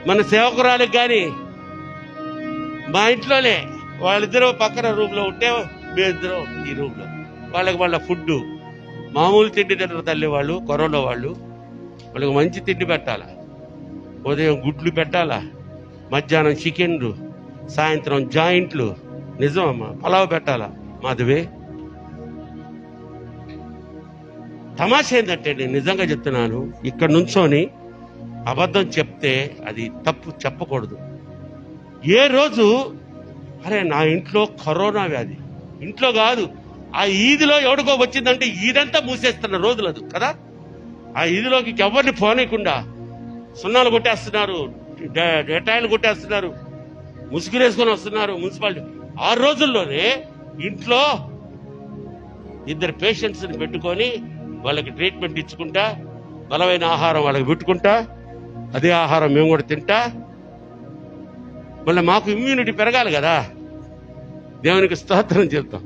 మన సేవకురాలకు గాని మా ఇంట్లోనే వాళ్ళిద్దరూ పక్కన రూమ్ లో ఉంటే మేమిద్దరం ఈ రూమ్ లో. వాళ్ళ ఫుడ్ మామూలు తిండి తినరు తల్లి వాళ్ళు, కరోనా వాళ్ళు. వాళ్ళకి మంచి తిండి పెట్టాలా, ఉదయం గుడ్లు పెట్టాలా, మధ్యాహ్నం చికెన్లు, సాయంత్రం జాయింట్లు, నిజమమ్మా పలావ్ పెట్టాలా. మాధవే, తమాషా ఏంటంటే నేను నిజంగా చెప్తున్నాను, ఇక్కడ నుంచోని అబద్ధం చెప్తే అది తప్పు, చెప్పకూడదు. ఏ రోజు అరే నా ఇంట్లో కరోనా వ్యాధి, ఇంట్లో కాదు ఆ ఈదిలో ఎవడికో వచ్చిందంటే ఈదంతా మూసేస్తున్న రోజులు అది కదా. ఆ ఈదిలోకి ఎవరిని పోనీయకుండా సున్నాలు కొట్టేస్తున్నారు, డేటాయిలు కొట్టేస్తున్నారు, ముసుగులేసుకొని వస్తున్నారు మున్సిపాలిటీ. ఆ రోజుల్లోనే ఇంట్లో 2 పేషెంట్స్ ని పెట్టుకొని వాళ్ళకి ట్రీట్మెంట్ ఇచ్చుకుంటా, బలమైన ఆహారం వాళ్ళకి పెట్టుకుంటా, అదే ఆహారం మేము కూడా తింటా, మళ్ళీ మాకు ఇమ్యూనిటీ పెరగాలి కదా. దేవునికి స్తోత్రం చెప్తాం.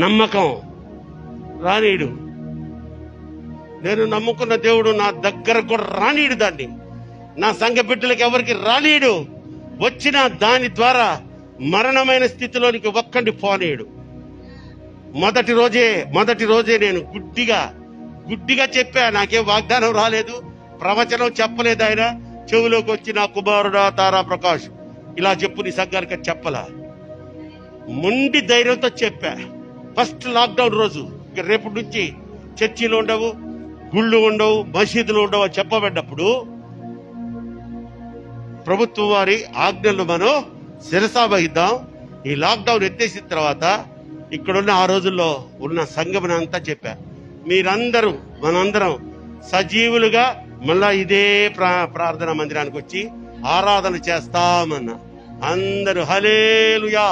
నమ్మకం రానీయుడు, నేను నమ్ముకున్న దేవుడు నా దగ్గర కూడా రానీయుడు, దాన్ని నా సంఘ బిడ్డలకు ఎవరికి రానీయుడు. వచ్చిన దాని ద్వారా మరణమైన స్థితిలోనికి ఒక్కడిని పోనీయుడు. మొదటి రోజే నేను గుడ్డిగా చెప్పా. నాకేం వాగ్దానం రాలేదు, ప్రవచనం చెప్పలేదు. ఆయన చెవులోకి వచ్చి నా కుమారుడా తారా ప్రకాష్ ఇలా చెప్పు నీ సంఘానికి చెప్పలా. మొండి ధైర్యంతో చెప్పా. ఫస్ట్ లాక్డౌన్ రోజు ఇక రేపటి నుంచి చర్చిలు ఉండవు, గుళ్ళు ఉండవు, మసీదులు ఉండవు అని చెప్పబడ్డప్పుడు ప్రభుత్వం వారి ఆజ్ఞలు మనం శిరసావహిద్దాం. ఈ లాక్డౌన్ ఎత్తేసిన తర్వాత ఇక్కడున్న ఆ రోజుల్లో ఉన్న సంఘం అంతా చెప్పా, మీరందరూ మనందరం సజీవులుగా మళ్ళా ఇదే ప్రార్థనా మందిరానికి వచ్చి ఆరాధన చేస్తామన్నా. అందరూ హల్లెలూయా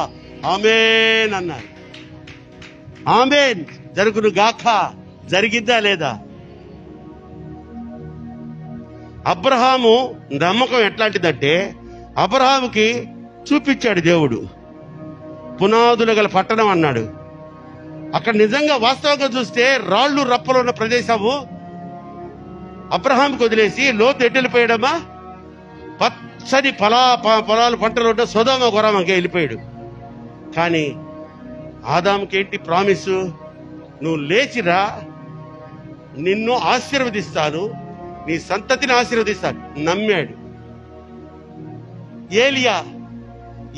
ఆమేన్ అన్నారు. ఆమేన్ జరుగును గాక. జరిగిందా లేదా? అబ్రహాము నమ్మకం ఎట్లాంటిదంటే, అబ్రహాముకి చూపించాడు దేవుడు పునాదులు గల పట్టణం అన్నాడు. అక్కడ నిజంగా వాస్తవంగా చూస్తే రాళ్లు రప్పలు ఉన్న ప్రదేశము అబ్రహాంకి వదిలేసి లోతు ఎట్టెళ్ళిపోయాడమ్మా. పచ్చని పొలాలు పంటలు ఉన్న సొదొమ గొరమకి వెళ్ళిపోయాడు. కానీ ఆదాముకి ఏంటి ప్రామిసు? నువ్వు లేచిరా, నిన్ను ఆశీర్వదిస్తాను, నీ సంతతిని ఆశీర్వదిస్తాను. నమ్మాడు. ఏలియా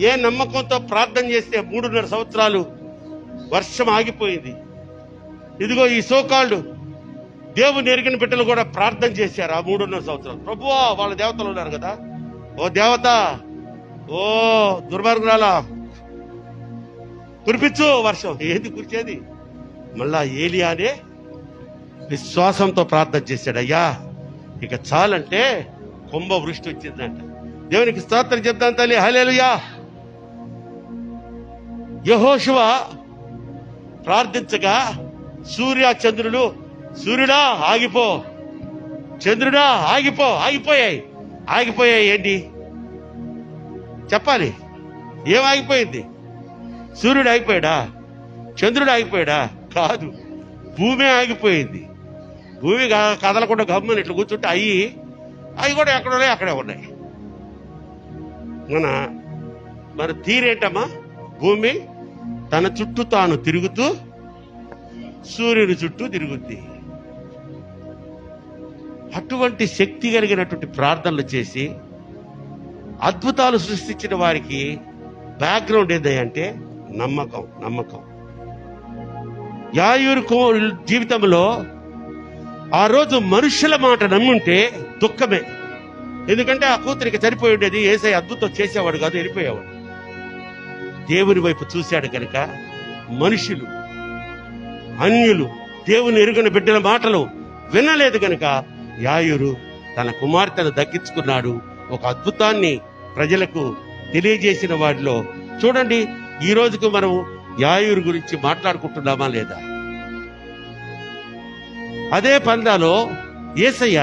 ఏ నమ్మకంతో ప్రార్థన చేస్తే 3.5 సంవత్సరాలు వర్షం ఆగిపోయింది. ఇదిగో ఈ సోకాళ్ళు దేవుని ఎరిగిన బిడ్డలు కూడా ప్రార్థన చేశారు ఆ 3.5 సంవత్సరాలు. ప్రభువా, వాళ్ళ దేవతలు ఉన్నారు కదా, ఓ దేవత, ఓ దుర్మార్గురాలా కురిపించు వర్షం. ఏది కురిచేది? మళ్ళా ఏలియానే విశ్వాసంతో ప్రార్థన చేశాడు. అయ్యా ఇక చాలంటే కుంభ వృష్టి వచ్చిందంట. దేవునికి స్తోత్రం చెప్తాను తల్లి. హల్లెలూయా. యెహోషువ ప్రార్థించగా చంద్రుడు, సూర్యుడా ఆగిపో, చంద్రుడా ఆగిపో, ఆగిపోయాయి. ఏంటి చెప్పాలి? ఏం ఆగిపోయింది? సూర్యుడు ఆగిపోయాడా? చంద్రుడు ఆగిపోయాడా? కాదు, భూమి ఆగిపోయింది. భూమి కదలకుండా గమ్మని ఇట్లా కూర్చుంటే అవి కూడా ఎక్కడ ఉన్నాయి అక్కడే ఉన్నాయి. మన తీరేంటమ్మా? భూమి తన చుట్టూ తాను తిరుగుతూ సూర్యుని చుట్టూ తిరుగుద్ది. అటువంటి శక్తి కలిగినటువంటి ప్రార్థనలు చేసి అద్భుతాలు సృష్టించిన వారికి బ్యాక్గ్రౌండ్ ఏంటంటే నమ్మకం. యాయూరు జీవితంలో ఆ రోజు మనుషుల మాట నమ్ముంటే దుఃఖమే. ఎందుకంటే ఆ కూతురికి చనిపోయి ఉండేది, యేసయ్య అద్భుతం చేసేవాడు కాదు, వెళ్ళిపోయేవాడు. దేవుని వైపు చూశాడు కనుక మనుషులు, అన్యులు, దేవుని ఎరుగని బిడ్డల మాటలు వినలేదు కనుక యాయూరు తన కుమార్తెను దక్కించుకున్నాడు. ఒక అద్భుతాన్ని ప్రజలకు తెలియజేసిన వాడిలో చూడండి. ఈ రోజుకు మనం యాయూరు గురించి మాట్లాడుకుంటున్నామా లేదా? అదే పందాలో యేసయ్య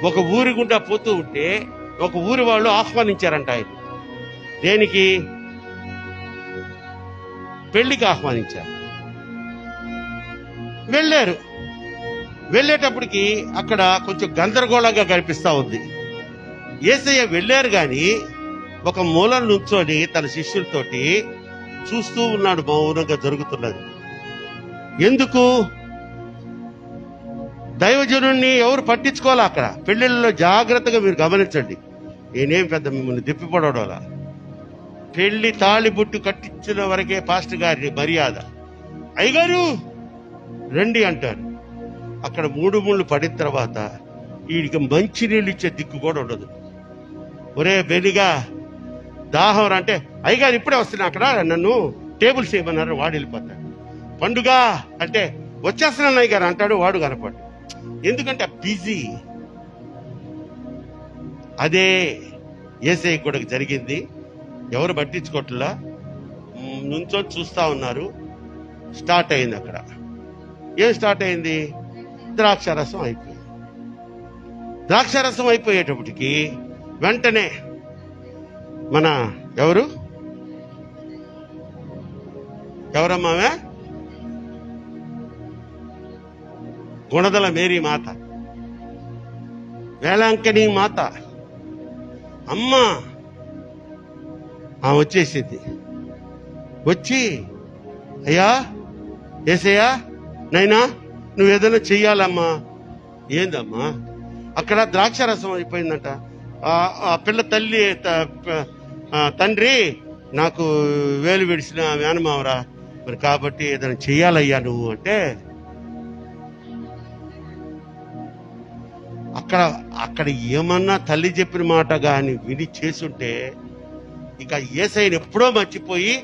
ఒక ఊరి గుండా పోతూ ఉంటే ఒక ఊరి వాళ్ళు ఆహ్వానించారంట ఆయన. దేనికి? పెళ్లికి ఆహ్వానించారు. వెళ్ళారు. వెళ్ళేటప్పటికి అక్కడ కొంచెం గందరగోళంగా కనిపిస్తా ఉంది. యేసయ్య వెళ్ళారు గాని ఒక మూలం నుంచొని తన శిష్యులతోటి చూస్తూ ఉన్నాడు మౌనంగా జరుగుతున్నది. ఎందుకు? దైవజనుడిని ఎవరు పట్టించుకోవాలి. అక్కడ పెళ్లిళ్ళలో జాగ్రత్తగా మీరు గమనించండి. నేనేం పెద్ద మిమ్మల్ని తిప్పిపడవలా. పెళ్లి తాళిబుట్టు కట్టించిన వరకే పాస్టర్ గారి మర్యాద. అయ్యగారు రండి అంటారు. అక్కడ మూడు ముళ్ళు పడిన తర్వాత వీడికి మంచి నీళ్ళు ఇచ్చే దిక్కు కూడా ఉండదు. ఒరే బెనిగా దాహం అంటే అయ్యగారు ఇప్పుడే వస్తున్నా, అక్కడ నన్ను టేబుల్స్ చేయమన్నారు, వాడు వెళ్ళిపోతాడు. పండుగ అంటే వచ్చేస్తున్నాను అయ్యగారు అంటాడు, వాడు కనపడు. ఎందుకంటే బిజీ. అదే యేసయ్య కూడా జరిగింది. ఎవరు పట్టించుకోవట్లా, నుంచొని చూస్తా ఉన్నారు. స్టార్ట్ అయింది అక్కడ. ఏం స్టార్ట్ అయింది? ద్రాక్షారసం అయిపోయింది. ద్రాక్షారసం అయిపోయేటప్పటికి వెంటనే మన ఎవరమ్మావే? గుణదల మేరీ మాత, వేళాంకని మాత అమ్మ ఆమె వచ్చేసింది. వచ్చి అయ్యా యేసయ్యా నైనా నువ్వేదైనా చెయ్యాలమ్మా. ఏందమ్మా? అక్కడ ద్రాక్షారసం అయిపోయిందంట. ఆ పిల్ల తల్లి తండ్రి నాకు వేలు విడిచిన మేనమావరా, మరి కాబట్టి ఏదైనా చెయ్యాలయ్యా నువ్వు అంటే అక్కడ ఏమన్నా తల్లి చెప్పిన మాట గాని విని చేసుంటే ఇక యేసయ్యను ఎప్పుడో మర్చిపోయి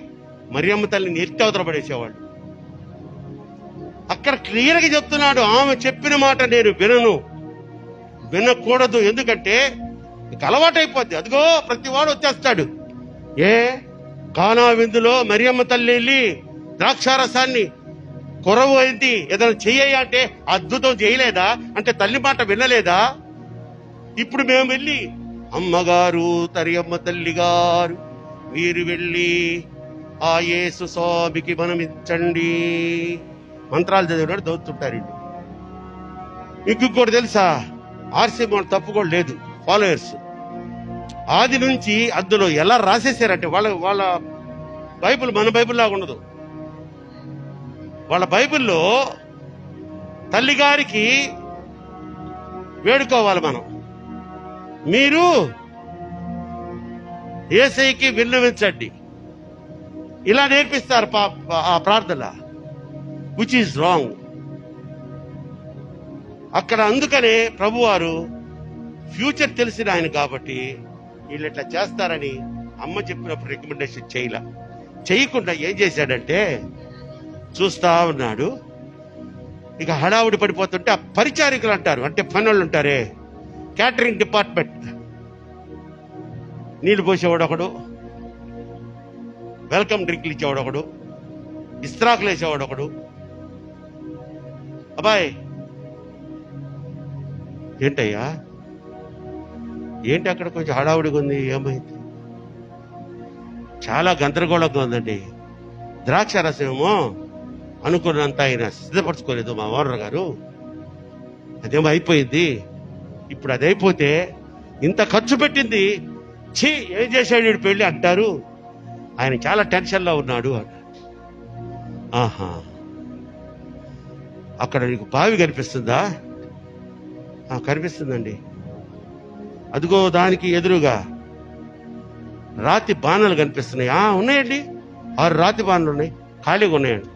మరియమ్మ తల్లిని ఎత్తి అవతల పడేసేవాళ్ళు. అక్కడ క్లియర్గా చెప్తున్నాడు, ఆమె చెప్పిన మాట నేను వినకూడదు. ఎందుకంటే ఇక అలవాటైపోద్ది. అదిగో ప్రతి వాడు వచ్చేస్తాడు. కానా విందులో మరియమ్మ తల్లి వెళ్ళి ద్రాక్షారసాన్ని కొరవు అయింది, ఏదైనా చెయ్య అంటే అద్భుతం చేయలేదా? అంటే తల్లి మాట వినలేదా? ఇప్పుడు మేము వెళ్ళి అమ్మగారు తరియమ్మ తల్లి గారు మీరు వెళ్ళి ఆ యేసు స్వామికి మనం ఇచ్చండి మంత్రాలు చదివినాడు దౌతుంటారు. ఇంకొకటి తెలుసా? ఆర్సీ తప్పు కూడా లేదు. ఫాలోయర్స్ ఆది నుంచి అందులో ఎలా రాసేసారంటే వాళ్ళ బైబిల్ మన బైబిల్ లాగా ఉండదు. వాళ్ళ బైబిల్లో తల్లిగారికి వేడుకోవాలి మనం, మీరు యేసయ్యకి విన్నవించండి, ఇలా నేర్పిస్తారు ఆ ప్రార్థన, విచ్ ఈజ్ రాంగ్. అక్కడ అందుకనే ప్రభువారు ఫ్యూచర్ తెలిసిన ఆయన కాబట్టి వీళ్ళు ఇట్లా చేస్తారని అమ్మ చెప్పినప్పుడు రికమెండేషన్ చేయకుండా ఏం చేశాడంటే చూస్తా ఉన్నాడు. ఇక హడావుడి పడిపోతుంటే ఆ పరిచారికలు అంటారు, అంటే పనులు ఉంటారే, క్యాటరింగ్ డిపార్ట్మెంట్, నీళ్లు పోసేవాడు ఒకడు, వెల్కమ్ డ్రింక్లు ఇచ్చేవాడు ఒకడు, ఇస్త్రాకులు వేసేవాడు ఒకడు. అబ్బాయి ఏంటయ్యా ఏంటి అక్కడ కొంచెం హడావుడిగా ఉంది, ఏమైంది? చాలా గందరగోళంగా ఉందండి. ద్రాక్షారసమేమో అనుకున్నంత ఆయన సిద్ధపరచుకోలేదు మా ఓనర్ గారు, అదేమో అయిపోయింది. ఇప్పుడు అది అయిపోతే ఇంత ఖర్చు పెట్టింది, ఛీ ఏం చేశాడు వీడు పెళ్ళి అంటారు. ఆయన చాలా టెన్షన్లో ఉన్నాడు. ఆహా, అక్కడ నీకు బావి కనిపిస్తుందా? కనిపిస్తుందండి. అదిగో దానికి ఎదురుగా రాతి బాణాలు కనిపిస్తున్నాయి. ఉన్నాయండి, 6 రాతి బాణాలు ఉన్నాయి, ఖాళీగా ఉన్నాయండి.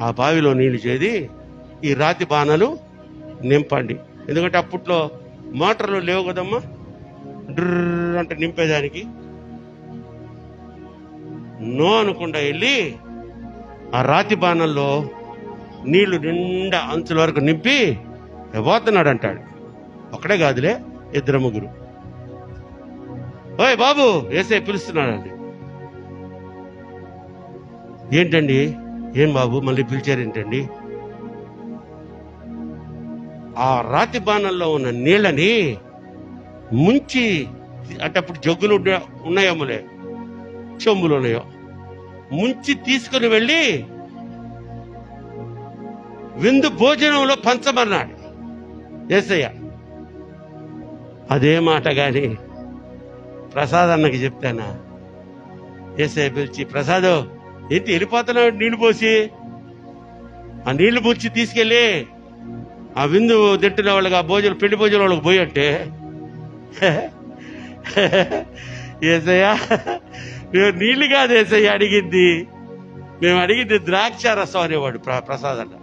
ఆ బావిలో నీళ్లు చేది ఈ రాతి బాణాలు నింపండి. ఎందుకంటే అప్పట్లో మోటార్లు లేవు కదమ్మా, డ్రర్ అంటే నింపేదానికి. నో అనకుండా వెళ్ళి ఆ రాతి బాణంలో నీళ్లు నిండా అంచుల వరకు నింపి పోతున్నాడు అంటాడు. ఒక్కడే కాదులే, 2-3. ఓయ్ బాబు, యేసయ్య పిలుస్తున్నాడండి. ఏంటండి, ఏం బాబు మళ్ళీ పిలిచారేంటండి? ఆ రాతి బాణంలో ఉన్న నీళ్ళని ముంచి, అంటే అప్పుడు జగ్గులు ఉన్నాయేమోలే, చెంబులు ఉన్నాయో, ముంచి తీసుకుని వెళ్ళి విందు భోజనంలో పంచమన్నాడు యేసయ్య. అదే మాట గాని ప్రసాద్ అన్నకి చెప్తానా? యేసయ్య పిలిచి, ప్రసాద్ ఏంటి వెళ్ళిపోతున్నాడు నీళ్లు పోసి? ఆ నీళ్లు పూడ్చి తీసుకెళ్ళి ఆ విందు తింటున్న వాళ్ళకి, ఆ భోజనం పెళ్లి భోజనం వాళ్ళకి పోయి అంటే, యేసయ్య మేము నీళ్లు కాదు యేసయ్య అడిగింది, మేము అడిగింది ద్రాక్ష రసం అనేవాడు ప్రసాద్ అన్న.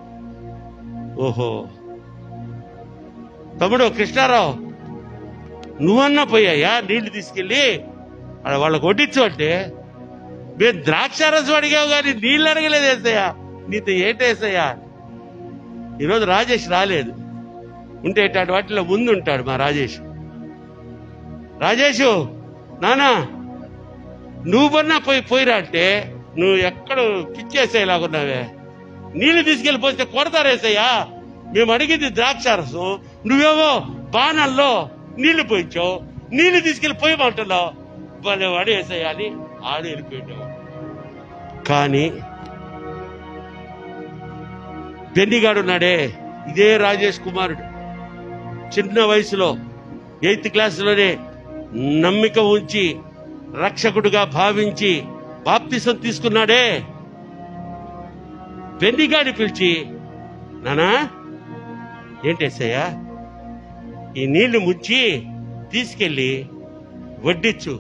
ఓహో తమ్ముడు కృష్ణారావు, నువ్వన్నా పోయాయా నీళ్లు తీసుకెళ్ళి వాళ్ళకి వడ్డించు అంటే, మేము ద్రాక్షారసం అడిగావు కానీ నీళ్ళు అడగలేదు యేసయ్య, నీతో ఏంటేసయ్యా? ఈరోజు రాజేష్ రాలేదు, ఉంటే ఇట్లాంటి వాటిలో ముందు ఉంటాడు మా రాజేష్. రాజేషు నానా నువ్వన్నా పోయిరా అంటే, నువ్వు ఎక్కడ పిచ్చేసేలాగున్నావే, నీళ్లు తీసుకెళ్లి పోస్తే కొడతారేసయ్యా, మేము అడిగింది ద్రాక్షారసం, నువ్వేమో బాణాల్లో నీళ్లు పోయించావు, నీళ్లు తీసుకెళ్లి పోయమంటున్నావు, వాళ్ళు అడేసయ్యా అని ఆడు వెళ్ళిపోయావు. కానీ బెన్నిగాడు ఉన్నాడే, ఇదే రాజేష్ కుమారుడు, చిన్న వయసులో 8th క్లాసులోనే నమ్మిక ఉంచి రక్షకుడుగా భావించి బాప్తిసం తీసుకున్నాడే. బెన్నిగాడి పిలిచి, నానా ఏంటేసయ్యా ఈ నీళ్లు ముంచి తీసుకెళ్ళి వడ్డించు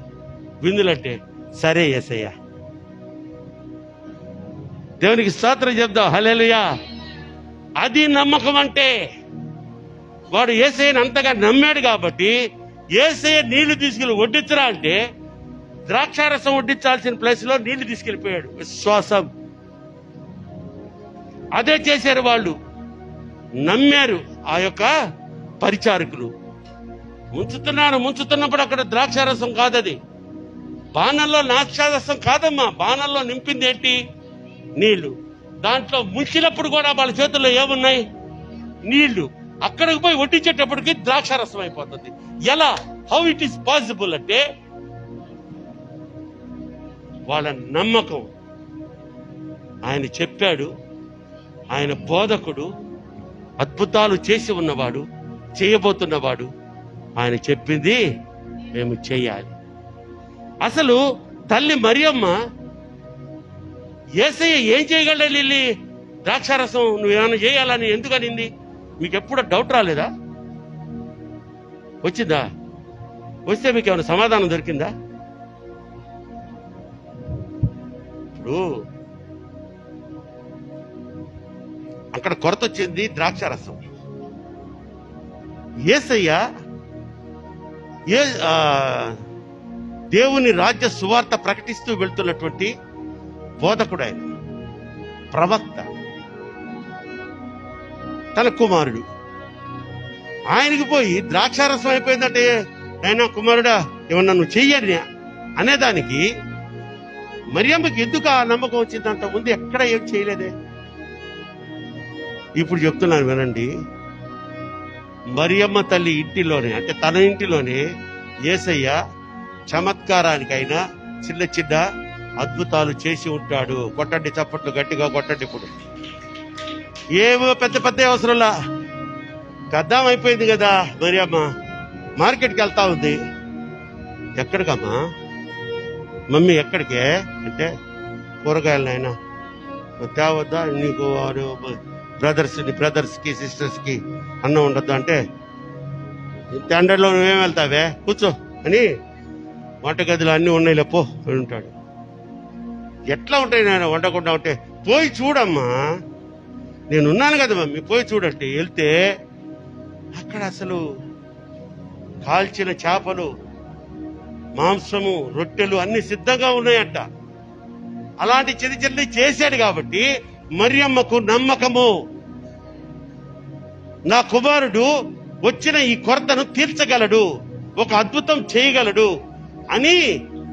విందులంటే, సరే యేసయ్యా. దేవునికి స్తోత్రం చెప్దాం, హల్లెలూయా. అది నమ్మకం అంటే. వాడు యేసయ్యని అంతగా నమ్మాడు కాబట్టి యేసయ్య నీళ్లు తీసుకెళ్లి వడ్డించరా అంటే, ద్రాక్షారసం వడ్డించాల్సిన ప్లేస్ లో నీళ్లు తీసుకెళ్లిపోయాడు. విశ్వాసం. అదే చేశారు వాళ్ళు, నమ్మారు ఆ యొక్క పరిచారకులు. ముంచుతున్నప్పుడు అక్కడ ద్రాక్షారసం కాదది, బాణంలో ద్రాక్షారసం కాదమ్మా, బాణంలో నింపింది ఏంటి? నీళ్లు. దాంట్లో ముంచినప్పుడు కూడా వాళ్ళ చేతుల్లో ఏమున్నాయి? నీళ్లు. అక్కడికి పోయి వడ్డించేటప్పటికి ద్రాక్షారసం అయిపోతుంది. ఎలా? హౌ ఇట్ ఈస్ పాసిబుల్ అంటే, వాళ్ళ నమ్మకం. ఆయన చెప్పాడు, ఆయన బోధకుడు, అద్భుతాలు చేసి ఉన్నవాడు, చేయబోతున్నవాడు, ఆయన చెప్పింది మేము చేయాలి. అసలు తల్లి మరియమ్మ యేసయ్య ఏం చేయగలడు లిల్లీ, ద్రాక్షారసం నువ్వేమైనా చేయాలని ఎందుకు అనింది? మీకు ఎప్పుడు డౌట్ రాలేదా? వచ్చిందా? వస్తే మీకు ఏమైనా సమాధానం దొరికిందా? ఇప్పుడు అక్కడ కొరత వచ్చింది ద్రాక్షారసం. యేసయ్య దేవుని రాజ్య సువార్త ప్రకటిస్తూ వెళ్తున్నటువంటి బోధకుడు, ఆయన ప్రవక్త, తన కుమారుడు. ఆయనకి పోయి ద్రాక్షారసం అయిపోయిందంటే, ఆయన కుమారుడా ఏమన్నా నువ్వు చెయ్యని అనేదానికి మరియమ్మకి ఎందుకు ఆ నమ్మకం వచ్చిందంట? ముందు ఎక్కడ ఏం చేయలేదే. ఇప్పుడు చెప్తున్నాను వినండి. మరియమ్మ తల్లి ఇంటిలోనే, అంటే తన ఇంటిలోనే యేసయ్య చమత్కారానికైనా చిన్న చిన్న అద్భుతాలు చేసి ఉంటాడు. కొట్టండి చప్పట్లు, గట్టిగా కొట్టండి. ఇప్పుడు ఏమో పెద్ద పెద్ద అవసరంలా, గద్దాం అయిపోయింది కదా మరియమ్మ, మార్కెట్కి వెళ్తా ఉంది. ఎక్కడికమ్మా మమ్మీ, ఎక్కడికే అంటే, కూరగాయలు నాయన తేవద్దా నీకు, బ్రదర్స్ కి సిస్టర్స్ కి అన్నం ఉండద్దు అంటే, టెండర్లో నువ్వేం వెళ్తావే కూర్చో అని వంటగదిలో అన్నీ ఉన్నాయి లేపో అని ఉంటాడు. ఎట్లా ఉంటాయి నాయన వండకుండా ఉంటే? పోయి చూడమ్మా, నేనున్నాను కదా మమ్మీ, పోయి చూడంటే వెళ్తే అక్కడ అసలు కాల్చిన చేపలు, మాంసము, రొట్టెలు అన్ని సిద్ధంగా ఉన్నాయంట. అలాంటి చిన్న చిన్నవి చేశాడు కాబట్టి మరియమ్మకు నమ్మకము, నా కుమారుడు వచ్చిన ఈ కొరతను తీర్చగలడు, ఒక అద్భుతం చేయగలడు అని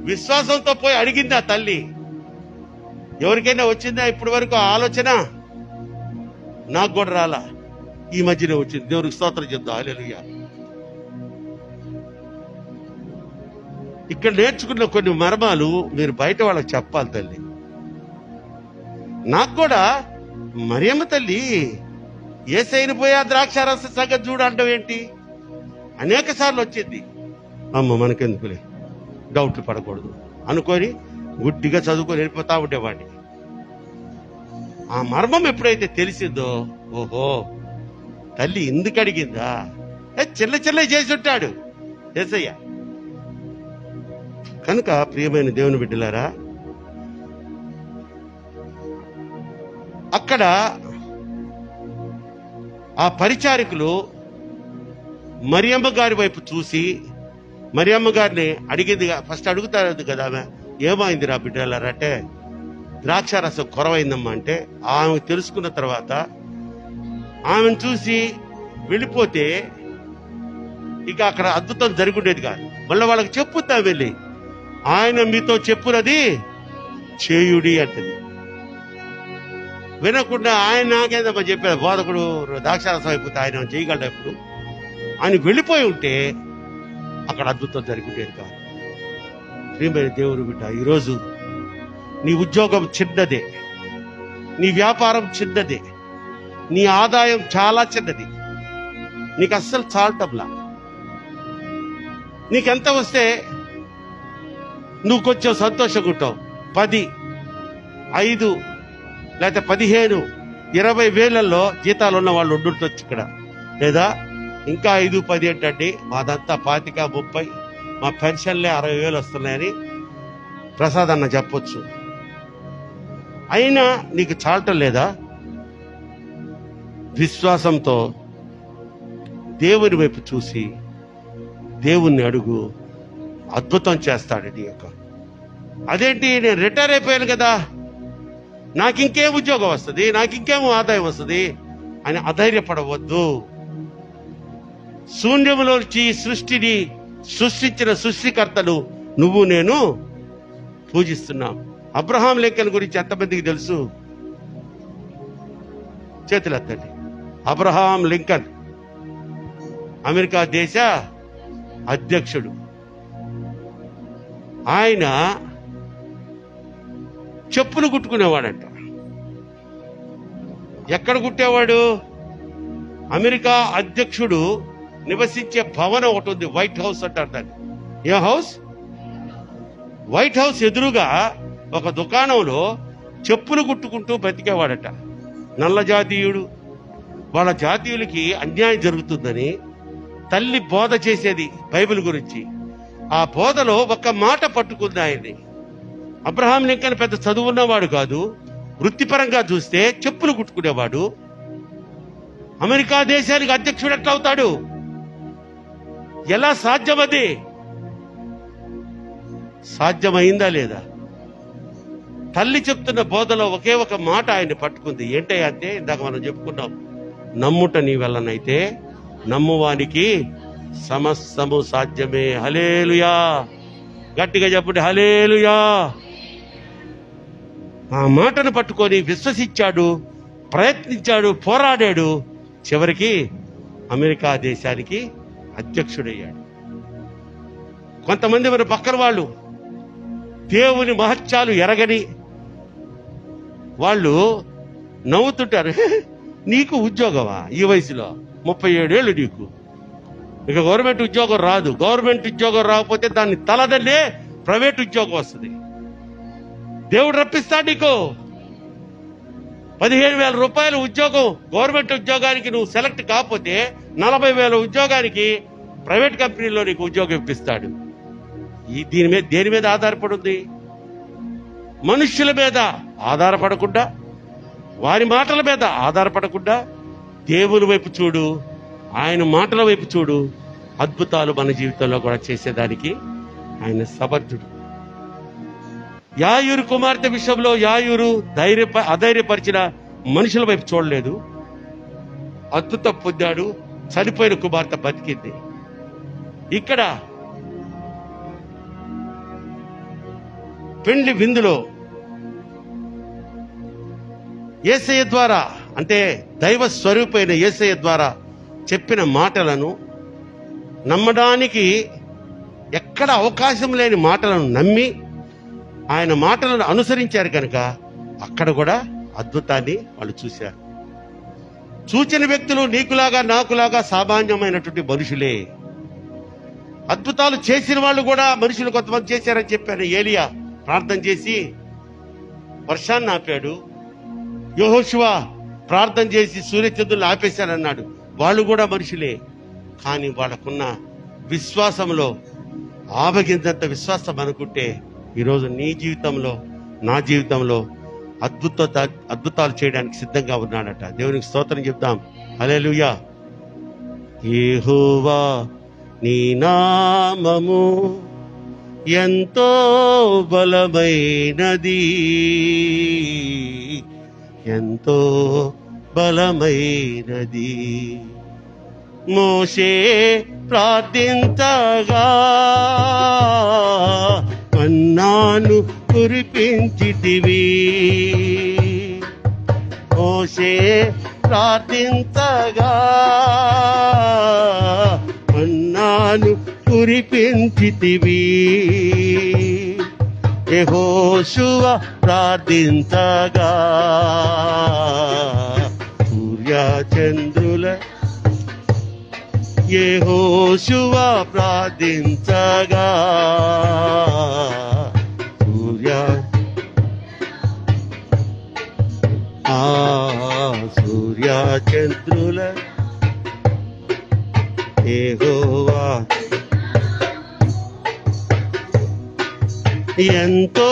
విశ్వాసంతో పోయి అడిగింది ఆ తల్లి. ఎవరికైనా వచ్చిందా ఇప్పటి వరకు ఆలోచన? నాకు కూడా రాలా, ఈ మధ్యనే వచ్చింది. దేవునికి స్తోత్రం చెప్తా. హల్లెలూయా. ఇక్కడ నేర్చుకున్న కొన్ని మర్మాలు మీరు బయట వాళ్ళకి చెప్పాలి తల్లి. నాకు కూడా మరియమ్మ తల్లి యేసయ్యను పోయి ఆ ద్రాక్షారస సంగతి చూడు అంటాం ఏంటి? అనేక సార్లు వచ్చింది. అమ్మ మనకెందుకులే, డౌట్లు పడకూడదు అనుకొని గుడ్డిగా చదువుకొని వెళ్ళిపోతా ఉండేవాడిని. ఆ మర్మం ఎప్పుడైతే తెలిసిందో, ఓహో తల్లి ఎందుకు అడిగిందా? చిల్ల చిల్ల చేసి ఉంటాడు యేసయ్య. కనుక ప్రియమైన దేవుని బిడ్డలారా, అక్కడ ఆ పరిచారికులు మరియమ్మ గారి వైపు చూసి మరియమ్మ గారిని అడిగింది. ఫస్ట్ అడుగుతారు కదా ఆమె, ఏమైంది రా బిడ్డలారా అంటే, ద్రాక్షారసం కొరవైందమ్మా అంటే, ఆమె తెలుసుకున్న తర్వాత ఆమెను చూసి వెళ్ళిపోతే ఇక అక్కడ అద్భుతం జరుగుండేది కాదు. మళ్ళీ వాళ్ళకి చెప్పుతా వెళ్ళి, ఆయన మీతో చెప్పునది చేయుడి అంటది. వినకుండా ఆయన నాకేదమ్మా చెప్పాడు, బోధకుడు ద్రాక్షారసం అయిపోతే ఆయన చేయగలడు ఎప్పుడు అని వెళ్ళిపోయి ఉంటే అక్కడ అద్భుతం జరుగుండేది కాదు. ప్రియమైన దేవుని బిడ్డ, ఈరోజు నీ ఉద్యోగం చిన్నదే, నీ వ్యాపారం చిన్నదే, నీ ఆదాయం చాలా చిన్నది, నీకు అస్సలు చాలటంలా. నీకెంత వస్తే నువ్వు కొంచెం సంతోషంగా ఉంటావు. 10, 5 లేకపోతే 15, 20 వేలల్లో జీతాలు ఉన్న వాళ్ళు ఉండుంటొచ్చు ఇక్కడ. లేదా ఇంకా 5, 10 ఏంటండి, మాదంతా 25, 30, మా పెన్షన్లే 60,000 వస్తున్నాయని ప్రసాద్ అన్న చెప్పొచ్చు. అయినా నీకు చాలటం లేదా? విశ్వాసంతో దేవుని వైపు చూసి దేవుణ్ణి అడుగు, అద్భుతం చేస్తాడు నీ యొక్క. అదేంటి, నేను రిటైర్ అయిపోయాను కదా, నాకు ఇంకేం ఉద్యోగం వస్తుంది, నాకు ఇంకేం ఆదాయం వస్తుంది అని అధైర్యపడవద్దు. శూన్యములోంచి సృష్టిని సృష్టించిన సృష్టికర్తను నువ్వు నేను పూజిస్తున్నాం. అబ్రహాం లింకన్ గురించి ఎంతమందికి తెలుసు? చేతులెత్తండి. అబ్రహాం లింకన్ అమెరికా దేశ అధ్యక్షుడు. ఆయన చెప్పులు కుట్టుకునేవాడంట. ఎక్కడ కుట్టేవాడు? అమెరికా అధ్యక్షుడు నివసించే భవనం ఒకటి ఉంది, వైట్ హౌస్ అంటారు దాన్ని. ఏ హౌస్? వైట్ హౌస్ ఎదురుగా ఒక దుకాణంలో చెప్పులు కుట్టుకుంటూ బ్రతికేవాడట. నల్ల జాతీయుడు. వాళ్ళ జాతీయులకి అన్యాయం జరుగుతుందని తల్లి బోధ చేసేది బైబిల్ గురించి. ఆ బోధలో ఒక మాట పట్టుకుంది ఆయన్ని. అబ్రహాం లింకన్ పెద్ద చదువున్నవాడు కాదు, వృత్తిపరంగా చూస్తే చెప్పులు కుట్టుకునేవాడు. అమెరికా దేశానికి అధ్యక్షుడు ఎట్లా అవుతాడు? ఎలా సాధ్యమది? సాధ్యమైందా లేదా? తల్లి చెప్తున్న బోధలో ఒకే ఒక మాట ఆయన్ని పట్టుకుంది. ఏంటయ్యా అంటే, ఇందాక మనం చెప్పుకున్నాం, నమ్ముట నీ వల్లనైతే నమ్మువానికి సమస్తము సాధ్యమే. హల్లెలూయా. గట్టిగా చెప్పండి, హల్లెలూయా. ఆ మాటను పట్టుకొని విశ్వసించాడు, ప్రయత్నించాడు, పోరాడాడు. చివరికి అమెరికా దేశానికి అధ్యక్షుడయ్యాడు. కొంతమంది మన పక్కన వాళ్ళు దేవుని మహత్యాలు ఎరగని వాళ్ళు నవ్వుతుంటారు. నీకు ఉద్యోగమా ఈ వయసులో? 37 ఏళ్ళు నీకు, ఇక గవర్నమెంట్ ఉద్యోగం రాదు. గవర్నమెంట్ ఉద్యోగం రాకపోతే దాన్ని తలదన్నే ప్రైవేట్ ఉద్యోగం వస్తుంది. దేవుడు రప్పిస్తాడు నీకు 15,000 రూపాయల ఉద్యోగం. గవర్నమెంట్ ఉద్యోగానికి నువ్వు సెలెక్ట్ కాకపోతే 40,000 ఉద్యోగానికి ప్రైవేట్ కంపెనీలో నీకు ఉద్యోగం ఇప్పిస్తాడు. దేని మీద ఆధారపడి ఉంది? మనుష్యుల మీద ఆధారపడకుండా, వారి మాటల మీద ఆధారపడకుండా దేవుని వైపు చూడు, ఆయన మాటల వైపు చూడు. అద్భుతాలు మన జీవితంలో కూడా చేసేదానికి ఆయన సమర్థుడు. యాయూరు కుమార్తె విషయంలో యాయూరు అధైర్యపరిచిన మనుషుల వైపు చూడలేదు, అద్భుతం పొందాడు. చనిపోయిన కుమార్తె బతికింది. ఇక్కడ పెండ్లి విందులో యేసయ్య ద్వారా, అంటే దైవ స్వరూపైన యేసయ్య ద్వారా చెప్పిన మాటలను నమ్మడానికి ఎక్కడ అవకాశం లేని మాటలను నమ్మి ఆయన మాటలను అనుసరించారు కనుక అక్కడ కూడా అద్భుతాన్ని వాళ్ళు చూశారు. చూచిన వ్యక్తులు నీకులాగా నాకులాగా సామాన్యమైనటువంటి మనుషులే. అద్భుతాలు చేసిన వాళ్ళు కూడా మనుషులు కొంతమంది చేశారని చెప్పాను. ఏలియా ప్రార్థన చేసి వర్షాన్ని ఆపాడు. యెహోషువ ప్రార్థన చేసి సూర్యచంద్రులు ఆపేశారన్నాడు. వాళ్ళు కూడా మనుషులే. కానీ వాళ్ళకున్న విశ్వాసంలో ఆవగింజంత విశ్వాసం అనుకుంటే ఈరోజు నీ జీవితంలో, నా జీవితంలో అద్భుతాలు చేయడానికి సిద్ధంగా ఉన్నాడట. దేవునికి స్తోత్రం చెప్దాం. హల్లెలూయా. యెహోవా నీ నామము ఎంతో బలమైనది, ఎంతో బలమైనది. మోషే ప్రార్థించగా మన్నాను కురిపించితివి. మోషే ప్రార్థించగా మన్నాను కురిపించితివి. యెహోషువ ప్రార్థించగా సూర్యచంద్రుల యెహోషువ ప్రార్థించగా సూర్యచంద్రుల యెహోవా ఎంతో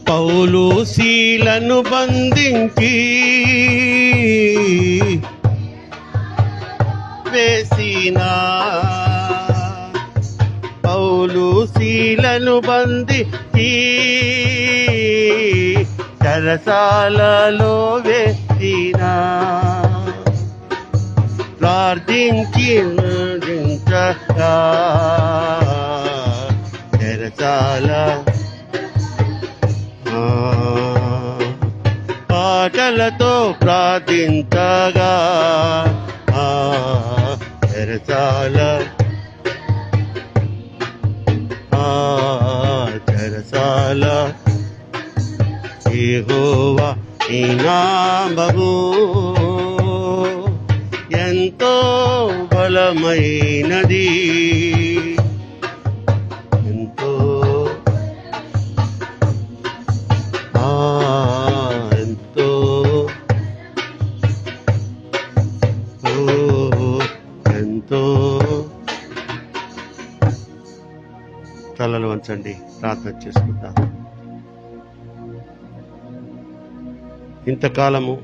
పౌలు శీలను బంధించి వేసిన, పౌలు శీలను బంధించి చెరసాలలో వేసిన, ప్రార్థించగా చెరసాల పాటలతో ప్రార్థించగా చెరసాల చెరసాల యెహోవా నీ నామము ఎంతో బలమైనది, ఎంతో ఎంతో ఎంతో. తలలు వంచండి, ప్రార్థన చేసుకుందాం. ఇంతకాలము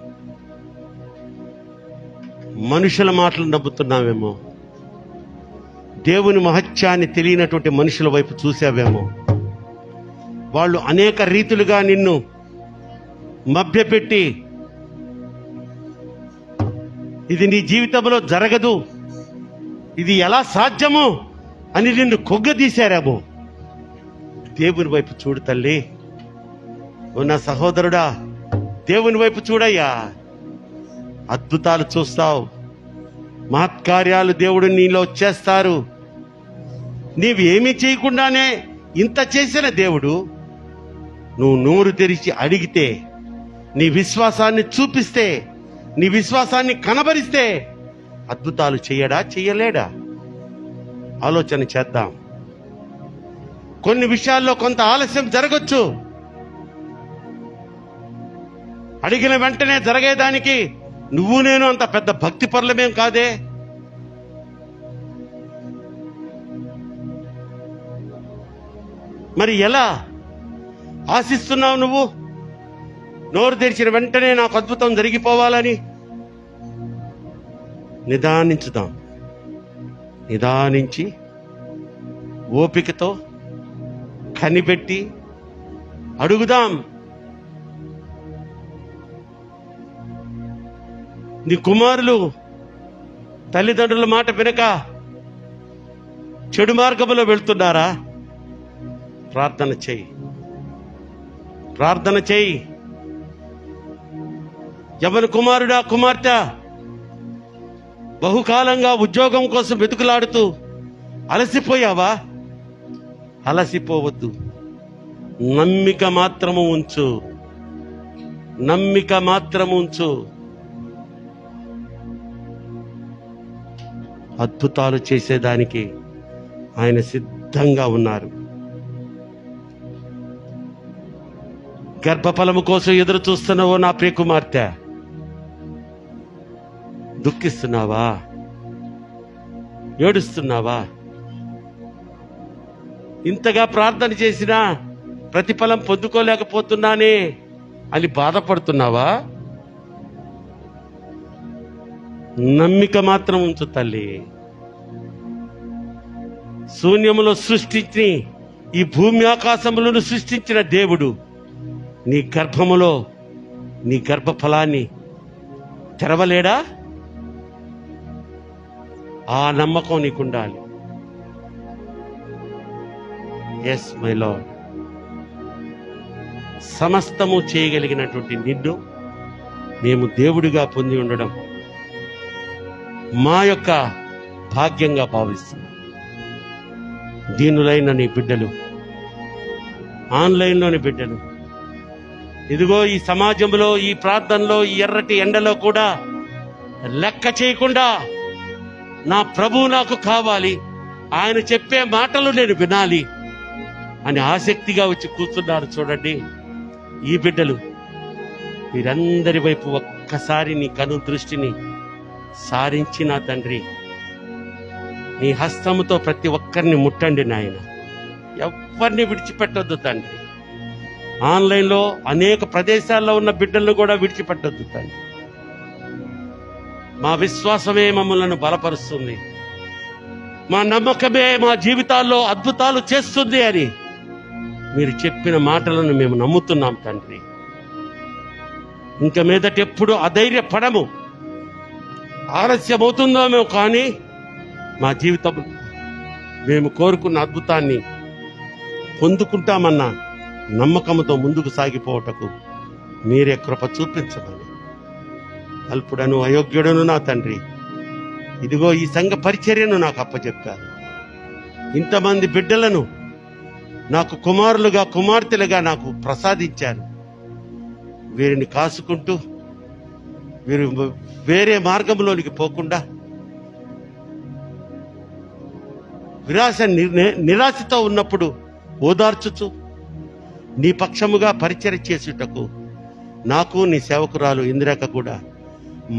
మనుషుల మాటలు నమ్ముతున్నావేమో, దేవుని మహత్యాన్ని తెలియనటువంటి మనుషుల వైపు చూసావేమో. వాళ్ళు అనేక రీతులుగా నిన్ను మభ్యపెట్టి ఇది నీ జీవితంలో జరగదు, ఇది ఎలా సాధ్యము అని నిన్ను కొగ్గదీశారేమో. దేవుని వైపు చూడు తల్లి. ఓ నా సహోదరుడా, దేవుని వైపు చూడయ్యా. అద్భుతాలు చూస్తావు, మహత్కార్యాలు దేవుడు నీలో చేస్తారు. నీవేమీ చేయకుండానే ఇంత చేసిన దేవుడు, నువ్వు నోరు తెరిచి అడిగితే, నీ విశ్వాసాన్ని చూపిస్తే, నీ విశ్వాసాన్ని కనబరిస్తే అద్భుతాలు చెయ్యడా, చెయ్యలేడా? ఆలోచన చేద్దాం. కొన్ని విషయాల్లో కొంత ఆలస్యం జరగచ్చు. అడిగిన వెంటనే జరిగేదానికి నువ్వు నేను అంత పెద్ద భక్తి పరులమేం కాదే. మరి ఎలా ఆశిస్తున్నావు నువ్వు? నోరు తెరిచిన వెంటనే నాకు అద్భుతం జరిగిపోవాలని. నిదానించుదాం. నిదానించి ఓపికతో కనిపెట్టి అడుగుదాం. నీ కుమారులు తల్లిదండ్రుల మాట వినక చెడు మార్గంలో వెళ్తున్నారా? ప్రార్థన చేయి, ప్రార్థన చేయి. యవన కుమారుడా, కుమార్తె, బహుకాలంగా ఉద్యోగం కోసం వెతుకులాడుతూ అలసిపోయావా? అలసిపోవద్దు. నమ్మిక మాత్రము ఉంచు, నమ్మిక మాత్రము ఉంచు. అద్భుతాలు చేసేదానికి ఆయన సిద్ధంగా ఉన్నారు. గర్భఫలము కోసం ఎదురు చూస్తున్నావో నా ప్రియ కుమార్తె, దుఃఖిస్తున్నావా? ఏడుస్తున్నావా? ఇంతగా ప్రార్థన చేసినా ప్రతిఫలం పొందుకోలేకపోతున్నానే అని బాధపడుతున్నావా? నమ్మిక మాత్రం ఉంచు తల్లి. శూన్యములో సృష్టించి ఈ భూమి ఆకాశములను సృష్టించిన దేవుడు నీ గర్భములో నీ గర్భఫలాన్ని తెరవలేడా? ఆ నమ్మకం నీకుండాలి. Yes my lord. సమస్తము చేయగలిగినటువంటి నిన్ను మేము దేవుడిగా పొంది ఉండడం మా యొక్క భాగ్యంగా భావిస్తున్నాం. దీనులైన నీ బిడ్డలు, ఆన్లైన్లోని బిడ్డలు, ఇదిగో ఈ సమాజంలో, ఈ ప్రార్థనలో, ఈ ఎర్రటి ఎండలో కూడా లెక్క చేయకుండా నా ప్రభువు నాకు కావాలి, ఆయన చెప్పే మాటలు నేను వినాలి అని ఆసక్తిగా వచ్చి కూర్చున్నారు. చూడండి ఈ బిడ్డలు. వీరందరి వైపు ఒక్కసారి నీ కను దృష్టిని సారించి నా తండ్రి, నీ హస్తముతో ప్రతి ఒక్కరిని ముట్టండి నాయన. ఎవరిని విడిచిపెట్టొద్దు తండ్రి. ఆన్లైన్లో అనేక ప్రదేశాల్లో ఉన్న బిడ్డలను కూడా విడిచిపెట్టొద్దు తండ్రి. మా విశ్వాసమే మమ్మల్ని బలపరుస్తుంది, మా నమ్మకమే మా జీవితాల్లో అద్భుతాలు చేస్తుంది అని మీరు చెప్పిన మాటలను మేము నమ్ముతున్నాం తండ్రి. ఇంక మీదట ఎప్పుడు అధైర్యపడము. ఆలస్యమవుతుందేమో కానీ మా జీవితం మేము కోరుకున్న అద్భుతాన్ని పొందుకుంటామన్న నమ్మకంతో ముందుకు సాగిపోవటకు మీరే కృప చూపించమని అల్పుడను అయోగ్యుడను నా తండ్రి, ఇదిగో ఈ సంఘ పరిచర్యను నాకు అప్పచెప్పారు. ఇంతమంది బిడ్డలను నాకు కుమారులుగా, కుమార్తెలుగా నాకు ప్రసాదించారు. వీరిని కాసుకుంటూ వీరు వేరే మార్గంలోనికి పోకుండా నిరాశతో ఉన్నప్పుడు ఓదార్చుచు నీ పక్షముగా పరిచర్య చేసుటకు నాకు నీ సేవకురాలు ఇందిరాక కూడా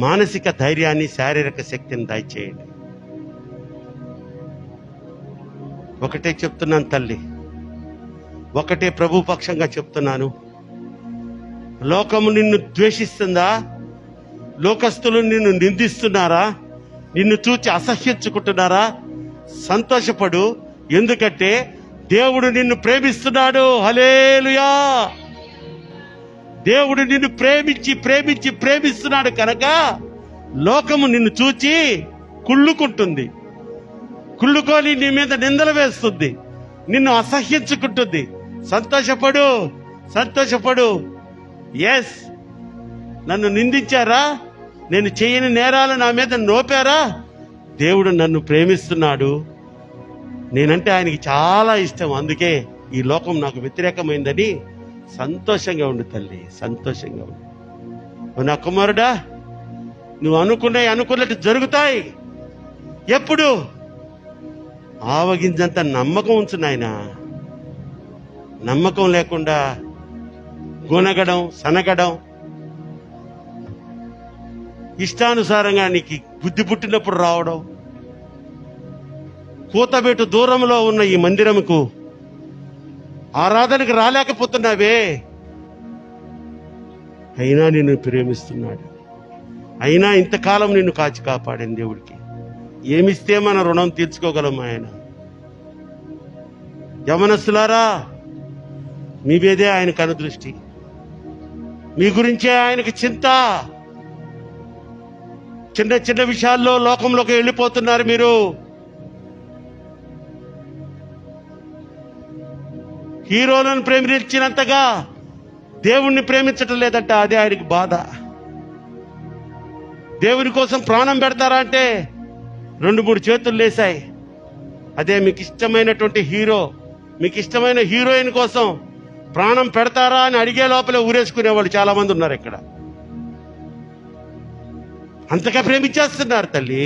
మానసిక ధైర్యాన్ని, శారీరక శక్తిని దయచేయండి. ఒకటే చెప్తున్నాను తల్లి, ఒకటే ప్రభు పక్షంగా చెప్తున్నాను. లోకము నిన్ను ద్వేషిస్తుందా? లోకస్తులు నిన్ను నిందిస్తున్నారా? నిన్ను చూచి అసహ్యించుకుంటున్నారా? సంతోషపడు, ఎందుకంటే దేవుడు నిన్ను ప్రేమిస్తున్నాడు. హల్లెలూయా. దేవుడు నిన్ను ప్రేమించి ప్రేమించి ప్రేమిస్తున్నాడు కనుక లోకము నిన్ను చూచి కుళ్ళుకుంటుంది, కుళ్ళుకొని నీ మీద నిందలు వేస్తుంది, నిన్ను అసహ్యించుకుంటుంది. సంతోషపడు, సంతోషపడు. ఎస్, నన్ను నిందించారా? నేను చేయని నేరాలు నా మీద నోపారా? దేవుడు నన్ను ప్రేమిస్తున్నాడు. నేనంటే ఆయనకి చాలా ఇష్టం, అందుకే ఈ లోకం నాకు వ్యతిరేకమైందని సంతోషంగా ఉండు తల్లి, సంతోషంగా ఉండు. నా కుమారుడా, నువ్వు అనుకున్నట్టు జరుగుతాయి. ఎప్పుడు ఆవగింజంత నమ్మకం ఉంచు నాయనా, నమ్మకం లేకుండా గొనగడం, సనగడం, ఇష్టానుసారంగా నీకు బుద్ధి పుట్టినప్పుడు రావడం, కూతబెట్టు దూరంలో ఉన్న ఈ మందిరముకు ఆరాధనకు రాలేకపోతున్నావే, అయినా నిన్ను ప్రేమిస్తున్నాడు. అయినా ఇంతకాలం నిన్ను కాచి కాపాడిన దేవుడికి ఏమిస్తే మన రుణం తీర్చుకోగలం ఆయన? యవనస్తులారా, మీ మీదే ఆయన కనుదృష్టి, మీ గురించే ఆయనకి చింత. చిన్న చిన్న విషయాల్లో లోకంలోకి వెళ్ళిపోతున్నారు మీరు. హీరోలను ప్రేమించినంతగా దేవుణ్ణి ప్రేమించటం లేదంట. అదే ఆయనకి బాధ. దేవుని కోసం ప్రాణం పెడతారా అంటే 2-3 చేతులు లేసాయి. అదే మీకు ఇష్టమైనటువంటి హీరో, మీకు ఇష్టమైన హీరోయిన్ కోసం ప్రాణం పెడతారా అని అడిగే లోపలే ఊరేసుకునే వాళ్ళు చాలా మంది ఉన్నారు ఇక్కడ. అంతగా ప్రేమించేస్తున్నారు తల్లి.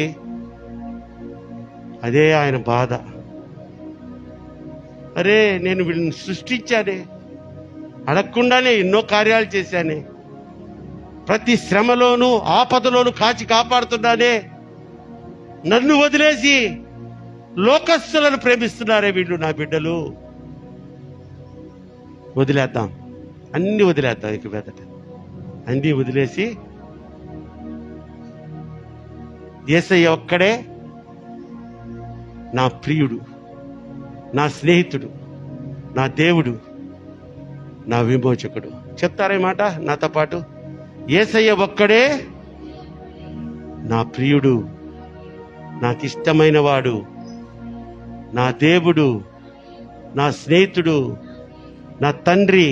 అదే ఆయన బాధ. అరే, నేను వీళ్ళని సృష్టించానే, అడగకుండానే ఎన్నో కార్యాలు చేశానే, ప్రతి శ్రమలోనూ ఆపదలోనూ కాచి కాపాడుతున్నానే, నన్ను వదిలేసి లోకస్తులను ప్రేమిస్తున్నారే వీళ్ళు నా బిడ్డలు. వదిలేద్దాం, అన్ని వదిలేద్దాం. ఇక మీదట అన్ని వదిలేసి యేసయ్య ఒక్కడే నా ప్రియుడు, నా స్నేహితుడు, నా దేవుడు, నా విమోచకుడు. చెప్తారే మాట నాతో పాటు? యేసయ్య ఒక్కడే నా ప్రియుడు, నాకిష్టమైన వాడు, నా దేవుడు, నా స్నేహితుడు, నా తండ్రి,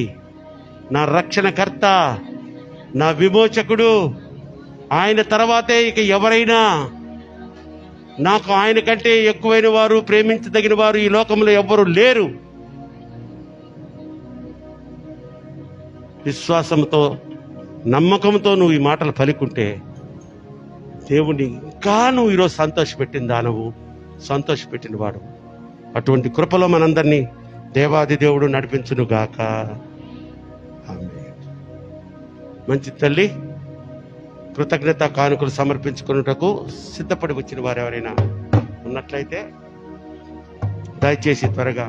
నా రక్షణకర్త, నా విమోచకుడు. ఆయన తర్వాతే ఇక ఎవరైనా నాకు ఆయన కంటే ఎక్కువైన వారు, ప్రేమించదగిన వారు ఈ లోకంలో ఎవ్వరూ లేరు. విశ్వాసంతో, నమ్మకంతో నువ్వు ఈ మాటలు పలుకుంటే దేవుణ్ణి ఇంకా నువ్వు ఈరోజు సంతోషపెట్టిన దానవు, సంతోషపెట్టిన వాడు. అటువంటి కృపలో మనందరినీ దేవాది దేవుడు నడిపించును గాక. ఆమేన్. మంచి తల్లి, కృతజ్ఞత కానుకలు సమర్పించుకున్నటకు సిద్ధపడి వచ్చిన వారు ఎవరైనా ఉన్నట్లయితే దయచేసి త్వరగా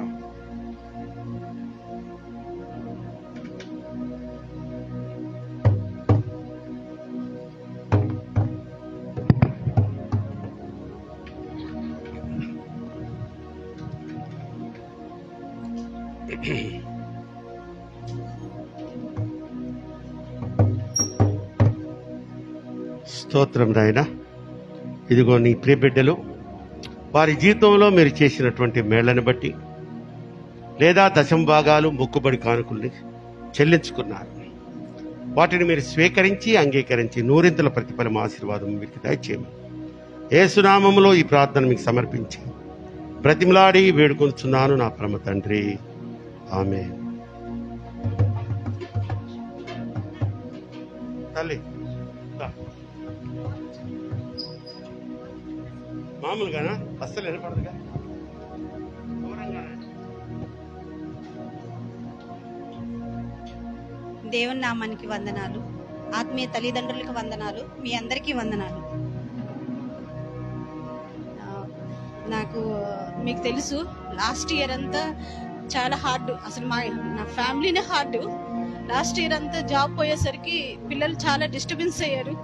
స్తోత్రం నాయనా. ఇదిగో నీ ప్రియ బిడ్డలు వారి జీవితంలో మీరు చేసినటువంటి మేళ్లను బట్టి లేదా దశంభాగాలు, మొక్కుబడి కానుకల్ని చెల్లించుకున్నారు. వాటిని మీరు స్వీకరించి అంగీకరించి 100ంతల ప్రతిఫలం, ఆశీర్వాదం మీకు దయచేయమని యేసునామములో ఈ ప్రార్థన మీకు సమర్పించి బ్రతిమలాడి వేడుకొంచున్నాను నా పరమ తండ్రి. ఆమేన్. తల్లి మామూలుగానా? అస్సలు వినపడదుగా, దూరంగానే. దేవుని నామానికి వందనాలు. ఆత్మీయ తల్లిదండ్రులకు వందనాలు. మీ అందరికీ వందనాలు. నాకు మీకు తెలుసు, లాస్ట్ ఇయర్ అంతా చాలా హార్డ్. అసలు నా ఫ్యామిలీనే హార్డ్. లాస్ట్ ఇయర్ అంతా జాబ్ పోయేసరికి పిల్లలు చాలా డిస్టర్బెన్స్ అయ్యారు.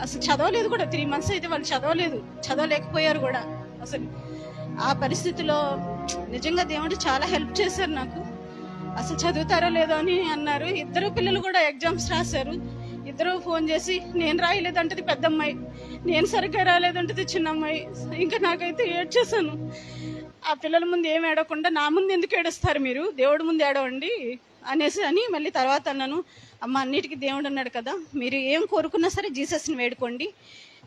అసలు చదవలేదు కూడా. 3 months అయితే వాళ్ళు చదవలేకపోయారు కూడా. అసలు ఆ పరిస్థితిలో నిజంగా దేవుడు చాలా హెల్ప్ చేశారు నాకు. అసలు చదువుతారో లేదో అని అన్నారు. 2 పిల్లలు కూడా ఎగ్జామ్స్ రాశారు. 2 ఫోన్ చేసి నేను రాయలేదంటది పెద్దమ్మాయి, నేను సరిగ్గా రాలేదంటది చిన్నమ్మాయి. ఇంకా నాకైతే ఏడ్చేశాను. ఆ పిల్లల ముందు ఏం ఏడవకుండా నా ముందు ఎందుకు ఏడుస్తారు మీరు, దేవుడి ముందు ఏడవండి అని మళ్ళీ తర్వాత అన్నాను, అమ్మ అన్నిటికీ దేవుడు ఉన్నాడు కదా, మీరు ఏం కోరుకున్నా సరే జీసస్ని వేడుకోండి,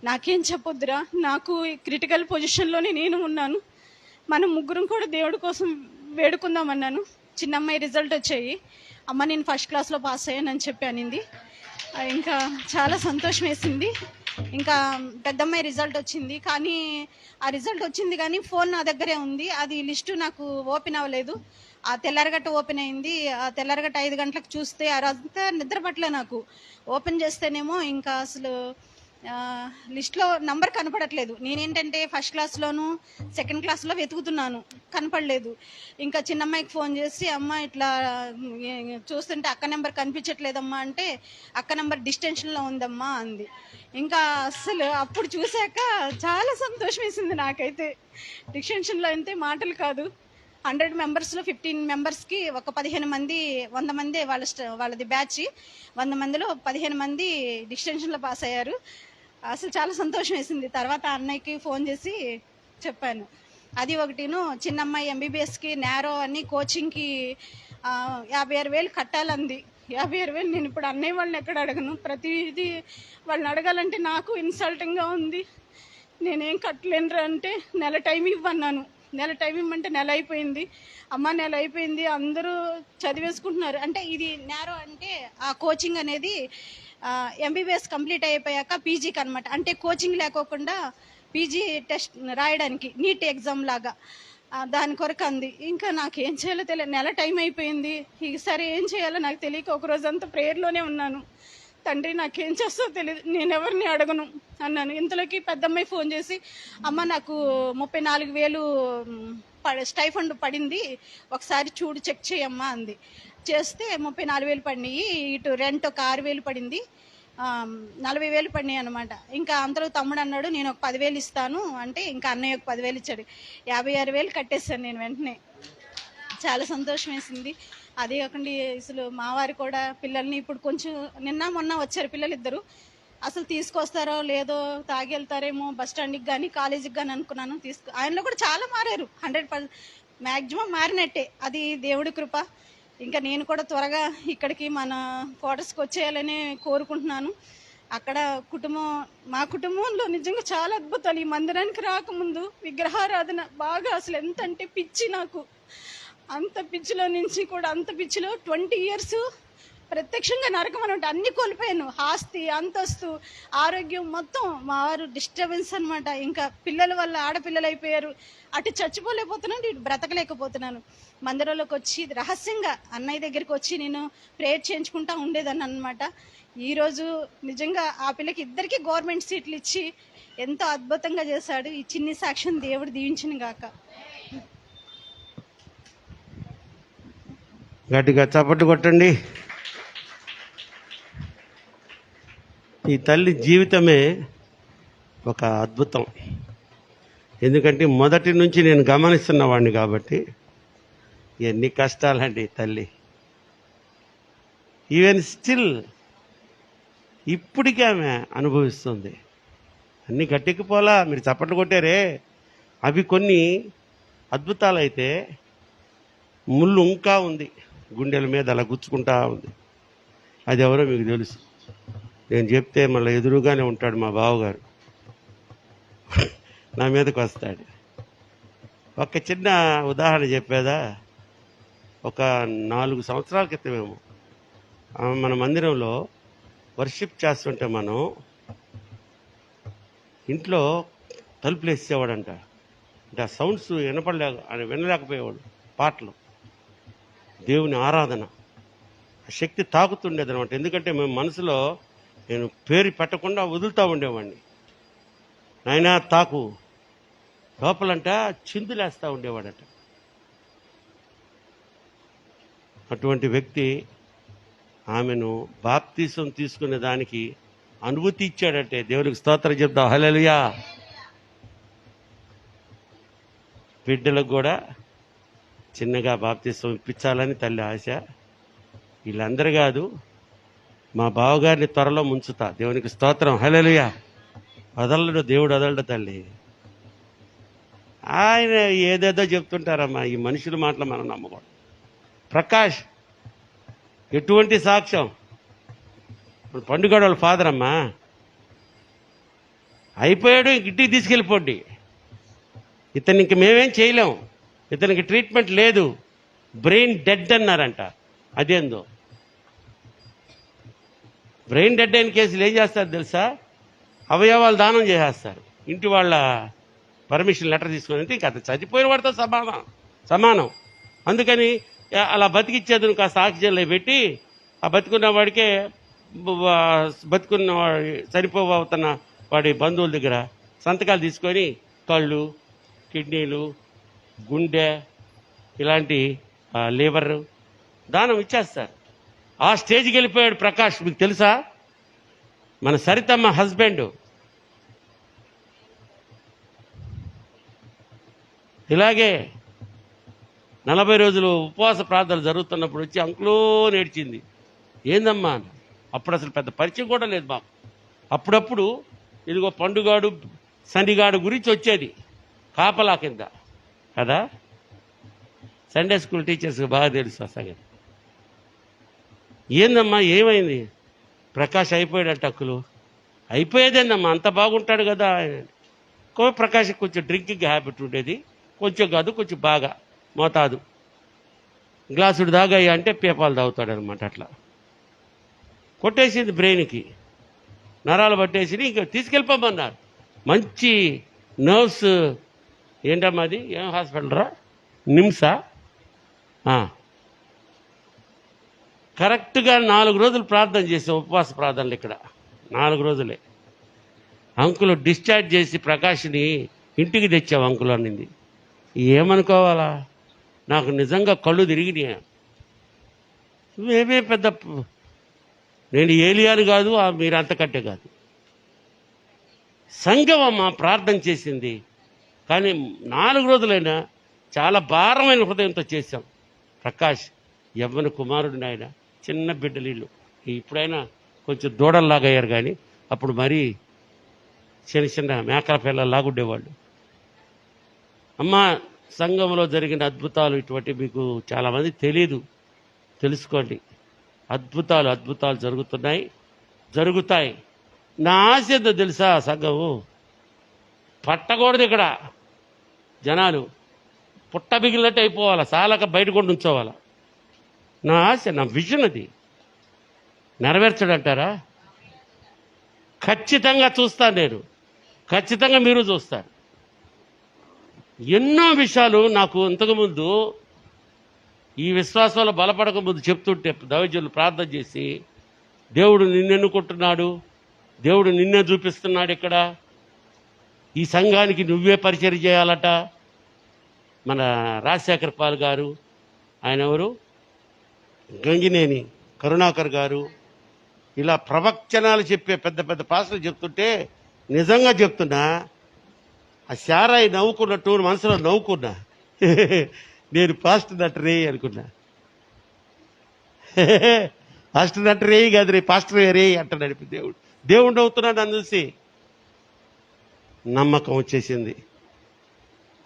నాకేం చెప్పొద్దురా, నాకు క్రిటికల్ పొజిషన్లోనే నేను ఉన్నాను, మనం ముగ్గురం కూడా దేవుడి కోసం వేడుకుందామన్నాను. చిన్నమ్మాయి రిజల్ట్ వచ్చాయి, అమ్మ నేను ఫస్ట్ క్లాస్లో పాస్ అయ్యానని చెప్పి అనింది. ఇంకా చాలా సంతోషం వేసింది. ఇంకా పెద్దమ్మాయి రిజల్ట్ వచ్చింది, కానీ ఆ రిజల్ట్ వచ్చింది కానీ ఫోన్ నా దగ్గరే ఉంది. అది లిస్టు నాకు ఓపెన్ అవ్వలేదు. ఆ తెల్లారగట్ట ఓపెన్ అయింది. ఆ తెల్లారగట్ట 5 గంటలకు చూస్తే ఆ రోజంతా నిద్ర పట్టలే నాకు. ఓపెన్ చేస్తేనేమో ఇంకా అసలు లిస్ట్లో నంబర్ కనపడట్లేదు. నేనేంటంటే ఫస్ట్ క్లాస్లోను సెకండ్ క్లాస్లో వెతుకుతున్నాను, కనపడలేదు. ఇంకా చిన్నమ్మాయికి ఫోన్ చేసి, అమ్మ ఇట్లా చూస్తుంటే అక్క నెంబర్ కనిపించట్లేదమ్మా అంటే, అక్క నెంబర్ డిస్టెన్షన్లో ఉందమ్మా అంది. ఇంకా అస్సలు అప్పుడు చూశాక చాలా సంతోషం వేసింది నాకైతే. డిస్టెన్షన్లో అయితే మాటలు కాదు. 100 మెంబర్స్లో 15 మెంబర్స్కి ఒక 15 మంది 100 మంది వాళ్ళది బ్యాచ్. 100 మందిలో 15 మంది డిస్టెన్షన్లో పాస్ అయ్యారు. అసలు చాలా సంతోషం వేసింది. తర్వాత అన్నయ్యకి ఫోన్ చేసి చెప్పాను. అది ఒకటిను. చిన్నమ్మాయి ఎంబీబీఎస్కి నేరో అని కోచింగ్కి 56,000 కట్టాలంది. 56,000 నేను ఇప్పుడు అన్నయ్య వాళ్ళని ఎక్కడ అడగను. ప్రతిదీ వాళ్ళని అడగాలంటే నాకు ఇన్సల్టింగ్గా ఉంది. నేనేం కట్టలేనురా అంటే నెల టైం ఇవ్వన్నాను. నెల టైం ఇవ్వమంటే నెల అయిపోయింది. అమ్మ నెల అయిపోయింది, అందరూ చదివేసుకుంటున్నారు. అంటే ఇది నేరో అంటే ఆ కోచింగ్ అనేది ఎంబీబీఎస్ కంప్లీట్ అయిపోయాక పీజీకి అనమాట. అంటే కోచింగ్ లేకోకుండా పీజీ టెస్ట్ రాయడానికి నీట్ ఎగ్జామ్ లాగా దాని కొరకు అంది. ఇంకా నాకేం చేయాలో తెలియదు. నెల టైం అయిపోయింది. ఈసారి ఏం చేయాలో నాకు తెలియక ఒక రోజంతా ప్రేయర్లోనే ఉన్నాను. తండ్రి నాకేం చేస్తావో తెలియదు, నేను ఎవరిని అడగను అన్నాను. ఇంతలోకి పెద్దమ్మాయి ఫోన్ చేసి, అమ్మ నాకు 34,000 స్టైఫండ్ పడింది, ఒకసారి చూడు చెక్ చేయమ్మా అంది. చేస్తే 34,000 పడినాయి. ఇటు రెంట్ ఒక 6,000 పడింది. 40,000 పడినాయి అనమాట. ఇంకా అందరూ తమ్ముడు అన్నాడు, నేను ఒక 10,000 ఇస్తాను అంటే ఇంకా అన్నయ్య ఒక 10,000 ఇచ్చాడు. 56,000 కట్టేశాను నేను వెంటనే. చాలా సంతోషం వేసింది. అదే కాకుండా అసలు మా వారు కూడా పిల్లల్ని ఇప్పుడు కొంచెం నిన్న మొన్న వచ్చారు పిల్లలు ఇద్దరు. అసలు తీసుకొస్తారో లేదో, తాగి వెళ్తారేమో బస్ స్టాండ్కి కానీ కాలేజీకి కానీ అనుకున్నాను. ఆయనలో కూడా చాలా మారారు. 100% మ్యాక్సిమం మారినట్టే. అది దేవుడి కృప. ఇంకా నేను కూడా త్వరగా ఇక్కడికి మన క్వార్టర్స్కి వచ్చేయాలని కోరుకుంటున్నాను. అక్కడ మా కుటుంబంలో నిజంగా చాలా అద్భుతాలు. ఈ మందిరానికి రాకముందు విగ్రహారాధన బాగా అసలు ఎంత అంటే పిచ్చి నాకు. అంత పిచ్చిలో నుంచి కూడా అంత పిచ్చిలో 20 years ప్రత్యక్షంగా నరకం అనమాట. అన్ని కోల్పోయాను, ఆస్తి అంతస్తు ఆరోగ్యం మొత్తం. మా వారు డిస్టర్బెన్స్ అనమాట. ఇంకా పిల్లల వల్ల ఆడపిల్లలు అయిపోయారు. అటు చచ్చిపోలేకపోతున్నాను, ఇటు బ్రతకలేకపోతున్నాను. మందిరంలోకి వచ్చి రహస్యంగా అన్నయ్య దగ్గరికి వచ్చి నేను ప్రేయర్ చేయించుకుంటా ఉండేదాన్ని అనమాట. ఈరోజు నిజంగా ఆ పిల్లకి ఇద్దరికి గవర్నమెంట్ సీట్లు ఇచ్చి ఎంతో అద్భుతంగా చేశాడు. ఈ చిన్ని సాక్ష్యం దేవుడు దీవించిన గాక. గట్టిగా చప్పట్లు కొట్టండి. ఈ తల్లి జీవితమే ఒక అద్భుతం. ఎందుకంటే మొదటి నుంచి నేను గమనిస్తున్నవాడిని కాబట్టి. ఎన్ని కష్టాలండి తల్లి. ఈవెన్ స్టిల్ ఇప్పటికీ ఆమె అనుభవిస్తుంది. అన్ని గట్టెక్కిపోలా, మీరు చప్పట్లు కొట్టారే. అవి కొన్ని అద్భుతాలు అయితే ముళ్ళు ఇంకా ఉంది, గుండెల మీద అలా గుచ్చుకుంటా ఉంది. అది ఎవరో మీకు తెలుసు. నేను చెప్తే మళ్ళీ ఎదురుగానే ఉంటాడు మా బావగారు, నా మీదకి వస్తాడు. ఒక చిన్న ఉదాహరణ చెప్పేదా. ఒక 4 సంవత్సరాల క్రితమేమో మన మందిరంలో వర్షిప్ చేస్తుంటే మనం ఇంట్లో తలుపులు వేసేవాడంట. అంటే ఆ సౌండ్స్ వినలేకపోయేవాడు. పాటలు, దేవుని ఆరాధన, ఆ శక్తి తాకుతుండేది అనమాట. ఎందుకంటే మేము మనసులో నేను పేరు పెట్టకుండా వదులుతూ ఉండేవాడిని. నాయనా తాకు, లోపలంట చిందులేస్తూ ఉండేవాడట. అటువంటి వ్యక్తి ఆమెను బాప్తీసం తీసుకునే దానికి అనుభూతి ఇచ్చాడంటే దేవునికి స్తోత్రం చెప్తాం. హల్లెలూయా. బిడ్డలకు కూడా చిన్నగా బాప్తీసం ఇప్పించాలని తల్లి ఆశ. వీళ్ళందరూ కాదు, మా బావగారిని త్వరలో ముంచుతా. దేవునికి స్తోత్రం. హల్లెలూయా. వదలడు దేవుడు, వదలడు తల్లి. ఆయన ఏదేదో చెప్తుంటారమ్మా. ఈ మనుషుల మాటలు మనం నమ్మకూడదు. ప్రకాష్ ఎటువంటి సాక్ష్యం. పండుగ వాళ్ళ ఫాదర్ అమ్మా అయిపోయాడు, ఇంటికి తీసుకెళ్ళిపోండి. ఇతన్ని ఇంక మేమేం చేయలేం, ఇతనికి ట్రీట్మెంట్ లేదు, బ్రెయిన్ డెడ్ అన్నారంట. అదేందో బ్రెయిన్ డెడ్ అయిన కేసులు ఏం చేస్తారు తెలుసా? అవయవాలు దానం చేసేస్తారు. ఇంటి వాళ్ళ పర్మిషన్ లెటర్ తీసుకొని అంటే ఇంకా అది చనిపోయిన వాడితో సమానం. అందుకని అలా బతికిచ్చేదని కాస్త ఆక్సిజన్లో పెట్టి ఆ బతికున్న వాడికే బతుకున్న వాడి చనిపోతున్న వాడి బంధువుల దగ్గర సంతకాలు తీసుకొని కళ్ళు, కిడ్నీలు, గుండె ఇలాంటి లివర్ దానం ఇచ్చేస్తారు. ఆ స్టేజ్కి వెళ్ళిపోయాడు ప్రకాష్. మీకు తెలుసా? మన సరితమ్మ హస్బెండ్ ఇలాగే 40 రోజులు ఉపవాస ప్రార్థనలు జరుగుతున్నప్పుడు వచ్చి అంకులో నేర్చింది. ఏందమ్మా? అప్పుడు అసలు పెద్ద పరిచయం కూడా లేదు మాకు. అప్పుడప్పుడు ఇదిగో పండుగాడు శనిగాడు గురించి వచ్చేది కాపలా కింద కదా. సండే స్కూల్ టీచర్స్కి బాగా తెలుసు ఆ సంగతి. ఏందమ్మా ఏమైంది? ప్రకాష్ అయిపోయాడట అక్కులు. అయిపోయేదేందమ్మా, అంత బాగుంటాడు కదా. ప్రకాష్ కొంచెం డ్రింకింగ్ హ్యాబిట్ ఉండేది, కొంచెం కాదు కొంచెం బాగా మోతాదు. గ్లాసుడు దాగాయి అంటే పేపాలు తాగుతాడు అనమాట. అట్లా కొట్టేసింది బ్రెయిన్కి, నరాలు పట్టేసి ఇంకా తీసుకెళ్ళిపోమన్నారు. మంచి నర్వ్స్ ఏంటమ్మా అది ఏం హాస్పిటల్ రా, నిమ్సా. కరెక్ట్గా 4 రోజులు ప్రార్థన చేసాం, ఉపవాస ప్రార్థనలు ఇక్కడ 4 రోజులే. అంకులు డిశ్చార్జ్ చేసి ప్రకాష్ని ఇంటికి తెచ్చావు అంకులు అనింది. ఏమనుకోవాలా, నాకు నిజంగా కళ్ళు తిరిగినాయి. మేమే పెద్ద, నేను ఏలియాను కాదు, మీరు అంతకంటే కాదు. సంఘం అమ్మ ప్రార్థన చేసింది, కానీ 4 రోజులైనా చాలా భారమైన హృదయంతో చేశాం. ప్రకాష్ యవ్వన కుమారుడిని, ఆయన చిన్న బిడ్డలీళ్ళు. ఇప్పుడైనా కొంచెం దూడల్లాగా అయ్యారు, కానీ అప్పుడు మరీ చిన్న మేకల పిల్లల్లాగా ఉండేవాళ్ళు. అమ్మ సంఘంలో జరిగిన అద్భుతాలు ఇటువంటి మీకు చాలామంది తెలీదు, తెలుసుకోండి. అద్భుతాలు జరుగుతాయి. నా ఆశ ఏందో తెలుసా? సంఘము పట్టకూడదు ఇక్కడ, జనాలు పుట్ట బిగిలినట్టు అయిపోవాలా, సాలక బయట కూడా ఉంచోవాలా. నా ఆశ, నా విజన్ అది. నెరవేర్చడంటారా? ఖచ్చితంగా చూస్తాను నేను, ఖచ్చితంగా మీరు చూస్తారు. ఎన్నో విషయాలు నాకు ఇంతకుముందు ఈ విశ్వాసంలో బలపడక ముందు చెప్తుంటే దైవజనులు ప్రార్థన చేసి, దేవుడు నిన్నెన్నుకుంటున్నాడు, దేవుడు నిన్నే చూపిస్తున్నాడు, ఇక్కడ ఈ సంఘానికి నువ్వే పరిచయం చేయాలట. మన రాజశేఖర్ పాల్ గారు, ఆయన ఎవరు, గంగినేని కరుణాకర్ గారు, ఇలా ప్రవచనాలు చెప్పే పెద్ద పెద్ద పాస్టర్లు చెప్తుంటే నిజంగా చెప్తున్నా, ఆ శారాయి నవ్వుకున్నట్టు మనసులో నవ్వుకున్నా. నేను పాస్టర్ నటరే అనుకున్నా. పాస్టర్ నటరే కాదు రే, పాస్టర్ రే అంటున్నాడు దేవుడు నవ్వుతున్నాడు నన్ను చూసి. నమ్మకం వచ్చేసింది.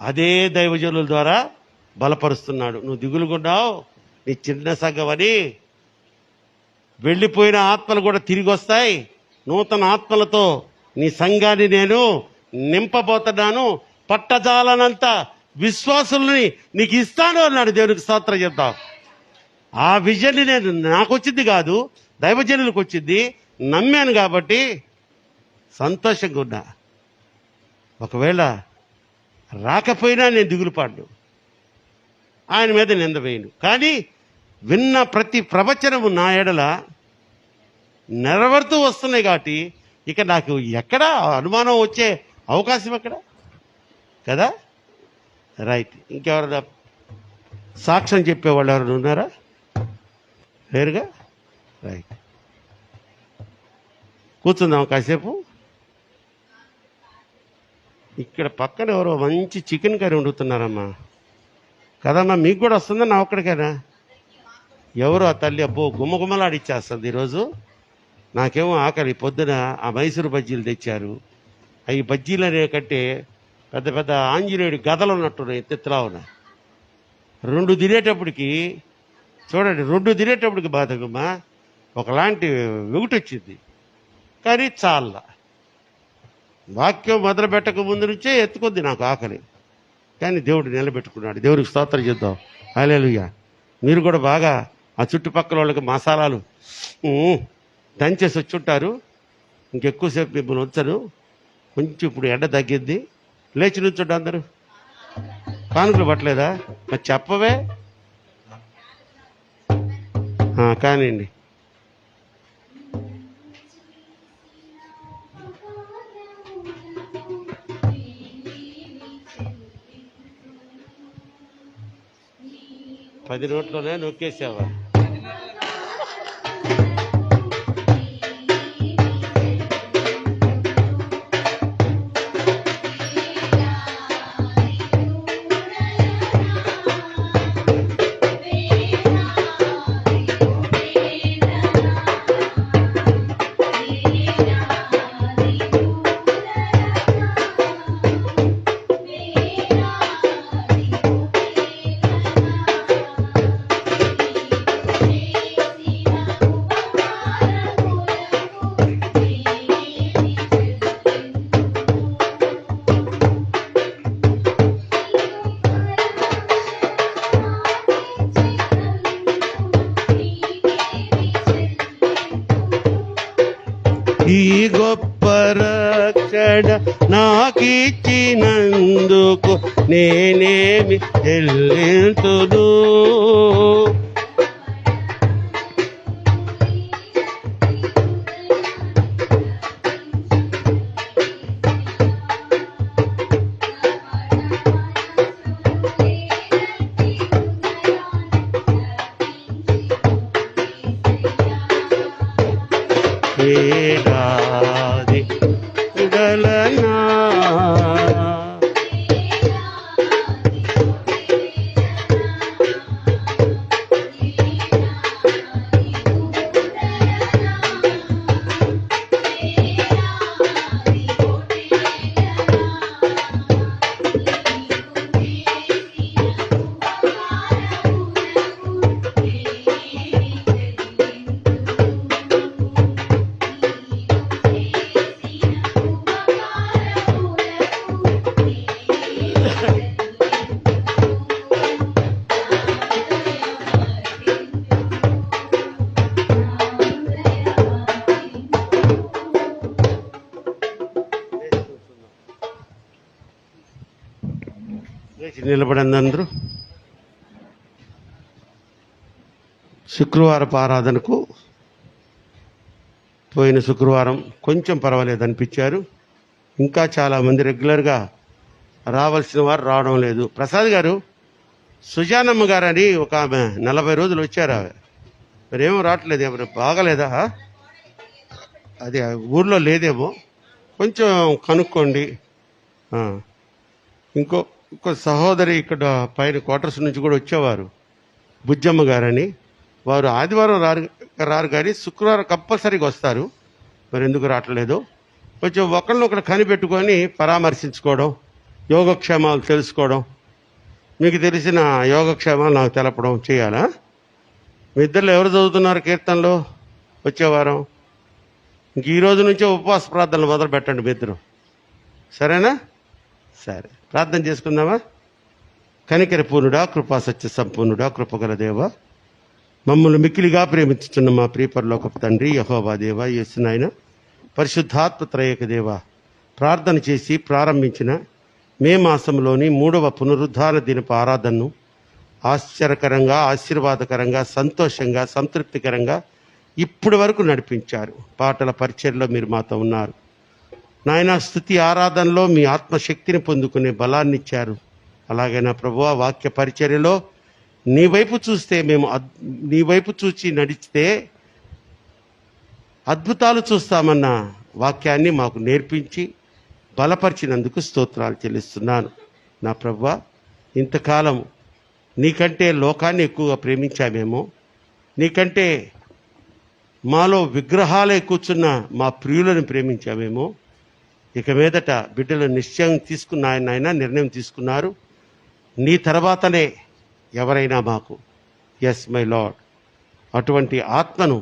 అదే దైవజనుల ద్వారా బలపరుస్తున్నాడు. నువ్వు దిగులుగున్నావు, నీ చిన్న సంఘమని. వెళ్ళిపోయిన ఆత్మలు కూడా తిరిగి వస్తాయి. నూతన ఆత్మలతో నీ సంఘాన్ని నేను నింపబోతున్నాను. పట్టజాలనంత విశ్వాసుల్ని నీకు ఇస్తాను అన్నాడు. దేవునికి స్తోత్రం చెప్తాం. ఆ విజన్ని నేను, నాకు వచ్చింది కాదు, దైవజనులకు వచ్చింది. నమ్మాను కాబట్టి సంతోషంగా ఉన్నా. ఒకవేళ రాకపోయినా నేను దిగులు పడ్డు, ఆయన మీద నింద వేయను. కానీ విన్న ప్రతి ప్రవచనము నా ఎడల నెరవేరుతూ వస్తున్నాయి కాబట్టి ఇక నాకు ఎక్కడ అనుమానం వచ్చే అవకాశం ఎక్కడ కదా. రైట్. ఇంకెవరైనా సాక్ష్యం చెప్పేవాళ్ళు ఎవరైనా ఉన్నారా? వేరుగా రైట్. కూర్చుందాం కాసేపు. ఇక్కడ పక్కన ఎవరో మంచి చికెన్ కర్రీ వండుతున్నారమ్మా కదమ్మా. మీకు కూడా వస్తుందా నా ఒక్కడికైనా? ఎవరు ఆ తల్లి అబ్బో గుమ్మగుమ్మలాడిచ్చేస్తుంది ఈరోజు. నాకేమో ఆకలి. పొద్దున ఆ మైసూరు బజ్జీలు తెచ్చారు. అవి బజ్జీలు అనే కంటే పెద్ద పెద్ద ఆంజనేయుడి గదలు ఉన్నట్టున్నాయి, ఎత్తెత్తులా ఉన్నాయి. 2 తినేటప్పటికి చూడండి, 2 తినేటప్పటికి బాధకమ్మా ఒకలాంటి వెగుటి వచ్చింది. కానీ చాలా వాక్యం మొదలు పెట్టక ముందు నుంచే ఎత్తుకుంది నాకు ఆకలి. కానీ దేవుడు నిలబెట్టుకున్నాడు. దేవుడికి స్తోత్రం చేద్దాం. హల్లెలూయా. మీరు కూడా బాగా ఆ చుట్టుపక్కల వాళ్ళకి మసాలాలు దంచేసి వచ్చుంటారు. ఇంకెక్కువసేపు మిమ్మల్ని ఉంచను. కొంచెం ఇప్పుడు ఎండ తగ్గిద్ది. లేచి నుంచోండి అందరూ. కానుకలు పట్టలేదా? మరి చెప్పవే. కానివ్వండి. పది నోట్లోనే నొక్కేసావా? ఈ గొప్ప రక్షణ నాకిచ్చినందుకు నేనేమి చెల్లింతును. ఏడాది ఉడలనా నిలబడండి అందరూ. శుక్రవారపు ఆరాధనకు పోయిన శుక్రవారం కొంచెం పర్వాలేదు అనిపించారు. ఇంకా చాలామంది రెగ్యులర్గా రావాల్సిన వారు రావడం లేదు. ప్రసాద్ గారు, సుజానమ్మ గారు అని ఒక ఆమె 40 రోజులు వచ్చారు. ఆమె మరేమో రావట్లేదు. ఎవరు బాగలేదా? అది ఊర్లో లేదేమో, కొంచెం కనుక్కోండి. ఇంకో సహోదరి ఇక్కడ పైన క్వార్టర్స్ నుంచి కూడా వచ్చేవారు, బుజ్జమ్మ గారని. వారు ఆదివారం రారు కానీ శుక్రవారం కంపల్సరీగా వస్తారు. మరి ఎందుకు రావట్లేదు? కొంచెం ఒకరినొకరు కనిపెట్టుకొని పరామర్శించుకోవడం, యోగక్షేమాలు తెలుసుకోవడం, మీకు తెలిసిన యోగక్షేమాలు నాకు తెలపడం చేయాలా? మీ ఇద్దరు ఎవరు చదువుతున్నారు కీర్తనలో వచ్చేవారం? ఇంక ఈ రోజు నుంచే ఉపవాస ప్రార్థనలు మొదలు పెట్టండి మీ ఇద్దరు, సరేనా? సరే, ప్రార్థన చేసుకుందామా? కనికర పూర్ణుడా, కృపా సత్య సంపూర్ణుడా, కృపగల దేవ, మమ్మల్ని మిక్కిలిగా ప్రేమించుతున్న మా ప్రియపరలోకపు తండ్రి యెహోవా దేవ, యేసు నాయన, పరిశుద్ధాత్మ త్రయేక దేవ, ప్రార్థన చేసి ప్రారంభించిన మే మాసంలోని 3వ పునరుద్ధాన దినపు ఆరాధనను ఆశ్చర్యకరంగా, ఆశీర్వాదకరంగా, సంతోషంగా, సంతృప్తికరంగా ఇప్పటి వరకు నడిపించారు. పాటల పరిచర్లో మీరు మాతో ఉన్నారు నాయన. స్తుతి ఆరాధనలో మీ ఆత్మశక్తిని పొందుకునే బలాన్ని ఇచ్చారు. అలాగే నా ప్రభువా, వాక్య పరిచర్యలో నీ వైపు చూస్తే మేము నీ వైపు చూచి నడిస్తే అద్భుతాలు చూస్తామన్న వాక్యాన్ని మాకు నేర్పించి బలపరిచినందుకు స్తోత్రాలు చెల్లిస్తున్నాను. నా ప్రభువా, ఇంతకాలం నీకంటే లోకాన్ని ఎక్కువగా ప్రేమించామేమో, నీకంటే మాలో విగ్రహాలే కూర్చున్న మా ప్రియులను ప్రేమించామేమో. ఇక మీదట బిడ్డలు నిశ్చయం నాయన నిర్ణయం తీసుకున్నారు. నీ తర్వాతనే ఎవరైనా మాకు, ఎస్ మై లార్డ్, అటువంటి ఆత్మను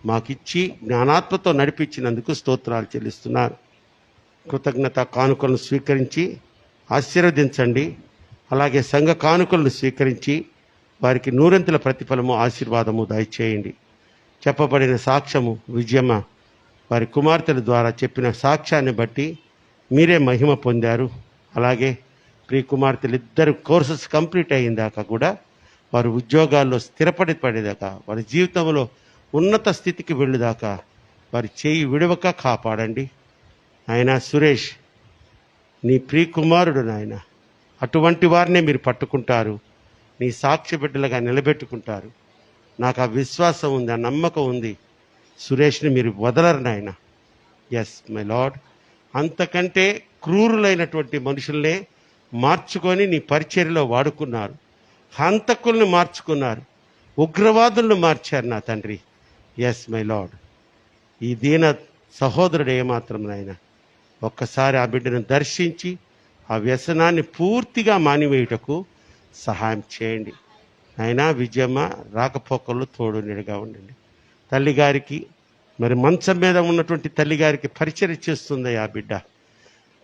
మాకిచ్చి జ్ఞానాత్మతో నడిపించినందుకు స్తోత్రాలు చెల్లిస్తున్నారు. కృతజ్ఞత కానుకలను స్వీకరించి ఆశీర్వదించండి. అలాగే సంఘ కానుకలను స్వీకరించి వారికి నూరంతుల ప్రతిఫలము, ఆశీర్వాదము దయచేయండి. చెప్పబడిన సాక్ష్యము, విజయమ వారి కుమార్తెల ద్వారా చెప్పిన సాక్ష్యాన్ని బట్టి మీరే మహిమ పొందారు. అలాగే ప్రియ కుమార్తెలు ఇద్దరు కోర్సెస్ కంప్లీట్ అయ్యిందాకా కూడా వారు ఉద్యోగాల్లో స్థిరపడేదాకా, వారి జీవితంలో ఉన్నత స్థితికి వెళ్ళేదాకా వారి చేయి విడవక కాపాడండి. ఆయన సురేష్ నీ ప్రియ కుమారుడు నాయన, అటువంటి వారినే మీరు పట్టుకుంటారు, నీ సాక్షి బిడ్డలుగా నిలబెట్టుకుంటారు. నాకు ఆ విశ్వాసం ఉంది, ఆ నమ్మకం ఉంది. సురేష్ని మీరు వదలరు నాయన. ఎస్ మై లార్డ్, అంతకంటే క్రూరులైనటువంటి మనుషుల్నే మార్చుకొని నీ పరిచర్యలో వాడుకున్నారు. హంతకుల్ని మార్చుకున్నారు, ఉగ్రవాదులను మార్చారు నా తండ్రి. ఎస్ మై లార్డ్, ఈ దీన సహోదరుడు ఏమాత్రం నాయన ఒక్కసారి ఆ బిడ్డను దర్శించి ఆ వ్యసనాన్ని పూర్తిగా మానివేయుటకు సహాయం చేయండి. అయినా విజయమ్మ రాకపోకల్లో తోడు నీడగా ఉండండి. తల్లిగారికి మరి మంచం మీద ఉన్నటువంటి తల్లిగారికి పరిచర్య చేస్తుంది ఆ బిడ్డ.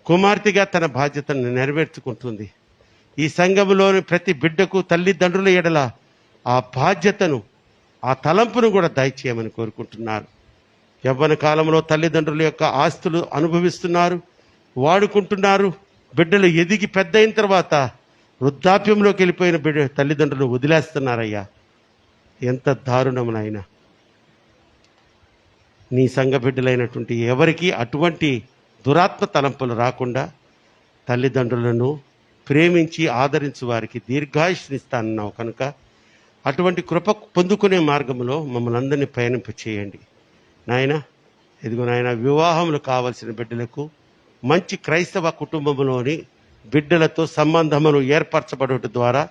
కుమార్తెగా తన బాధ్యతను నెరవేర్చుకుంటుంది. ఈ సంఘములోని ప్రతి బిడ్డకు తల్లిదండ్రుల ఎడల ఆ బాధ్యతను, ఆ తలంపును కూడా దయచేయమని కోరుకుంటున్నారు. యవ్వన కాలంలో తల్లిదండ్రుల యొక్క ఆస్తులు అనుభవిస్తున్నారు, వాడుకుంటున్నారు. బిడ్డలు ఎదిగి పెద్ద అయిన తర్వాత వృద్ధాప్యంలోకి వెళ్ళిపోయిన బిడ్డ తల్లిదండ్రులు వదిలేస్తున్నారయ్యా. ఎంత దారుణమునైనా నీ సంఘ బిడ్డలైనటువంటి ఎవరికి అటువంటి దురాత్మ తలంపులు రాకుండా తల్లిదండ్రులను ప్రేమించి ఆదరించు వారికి దీర్ఘాయుష్నిస్తానన్నావు కనుక అటువంటి కృప పొందుకునే మార్గంలో మమ్మల్ని అందరినీ పయనింప చేయండి నాయన. ఇదిగో నాయన, వివాహములు కావలసిన బిడ్డలకు మంచి క్రైస్తవ కుటుంబంలోని బిడ్డలతో సంబంధములు ఏర్పరచబడుట ద్వారా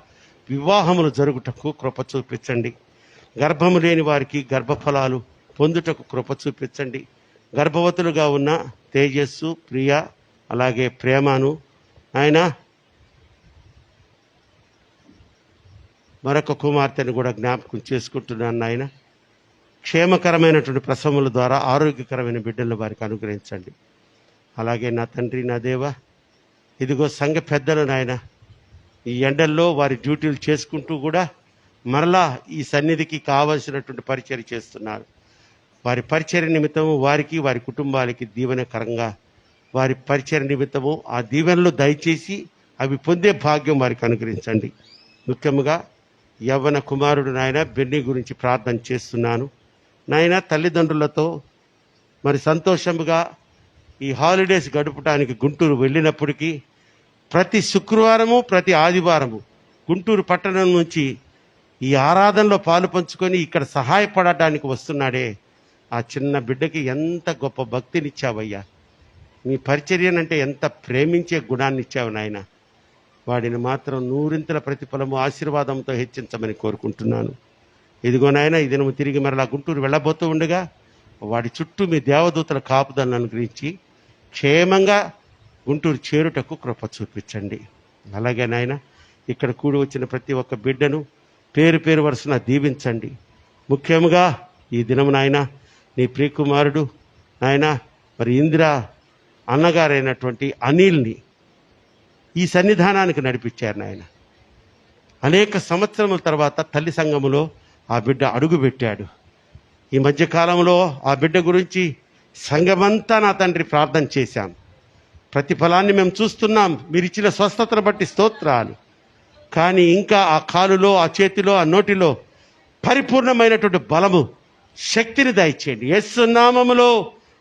వివాహములు జరుగుటకు కృప చూపించండి. గర్భము లేని వారికి గర్భఫలాలు పొందుటకు కృప చూపించండి. గర్భవతులుగా ఉన్న తేజస్సు, ప్రియ, అలాగే ప్రేమను ఆయన మరొక కుమార్తెను కూడా జ్ఞాపకం చేసుకుంటున్నాను నాయన. క్షేమకరమైనటువంటి ప్రసవముల ద్వారా ఆరోగ్యకరమైన బిడ్డలను వారికి అనుగ్రహించండి. అలాగే నా తండ్రి, నా దేవ, ఇదిగో సంఘ పెద్దలు నాయన ఈ ఎండల్లో వారి డ్యూటీలు చేసుకుంటూ కూడా మరలా ఈ సన్నిధికి కావలసినటువంటి పరిచర్య చేస్తున్నారు. వారి పరిచర్య నిమిత్తము వారికి, వారి కుటుంబాలకి దీవెనకరంగా వారి పరిచర్య నిమిత్తము ఆ దీవెనలు దయచేసి అవి పొందే భాగ్యం వారికి అనుగ్రహించండి. ముఖ్యంగా యవ్వన కుమారుడు నాయన బెన్నీ గురించి ప్రార్థన చేస్తున్నాను నాయన. తల్లిదండ్రులతో మరి సంతోషముగా ఈ హాలిడేస్ గడపడానికి గుంటూరు వెళ్ళినప్పటికీ ప్రతి శుక్రవారము, ప్రతి ఆదివారము గుంటూరు పట్టణం నుంచి ఈ ఆరాధనలో పాలు పంచుకొని ఇక్కడ సహాయపడటానికి వస్తున్నాడే, ఆ చిన్న బిడ్డకి ఎంత గొప్ప భక్తినిచ్చావయ్యా. నీ పరిచర్యనంటే ఎంత ప్రేమించే గుణాన్ని ఇచ్చావు నాయన. వాడిని మాత్రం నూరింతల ప్రతిఫలము ఆశీర్వాదంతో హెచ్చించమని కోరుకుంటున్నాను. ఇదిగో నాయన, ఈ దినము తిరిగి మరలా గుంటూరు వెళ్ళబోతూ ఉండగా వాడి చుట్టూ మీ దేవదూతల కాపుదలను అనుగ్రహించి క్షేమంగా గుంటూరు చేరుటకు కృప చూపించండి. అలాగే నాయన, ఇక్కడ కూడి వచ్చిన ప్రతి ఒక్క బిడ్డను పేరు పేరు వరుసన దీవించండి. ముఖ్యంగా ఈ దినము నాయన నీ ప్రియకుమారుడు నాయన మరి ఇందిరా అన్నగారైనటువంటి అనిల్ని ఈ సన్నిధానానికి నడిపించారు నాయన. అనేక సంవత్సరముల తర్వాత తల్లి సంఘములో ఆ బిడ్డ అడుగుపెట్టాడు. ఈ మధ్యకాలంలో ఆ బిడ్డ గురించి సంఘమంతా నా తండ్రి ప్రార్థన చేశాం. ప్రతిఫలాన్ని మేము చూస్తున్నాం, మీరు ఇచ్చిన స్వస్థతను బట్టి స్తోత్రాలు. కానీ ఇంకా ఆ కాలులో, ఆ చేతిలో, ఆ నోటిలో పరిపూర్ణమైనటువంటి బలము, శక్తిని దయచేయండి. యేసు నామములో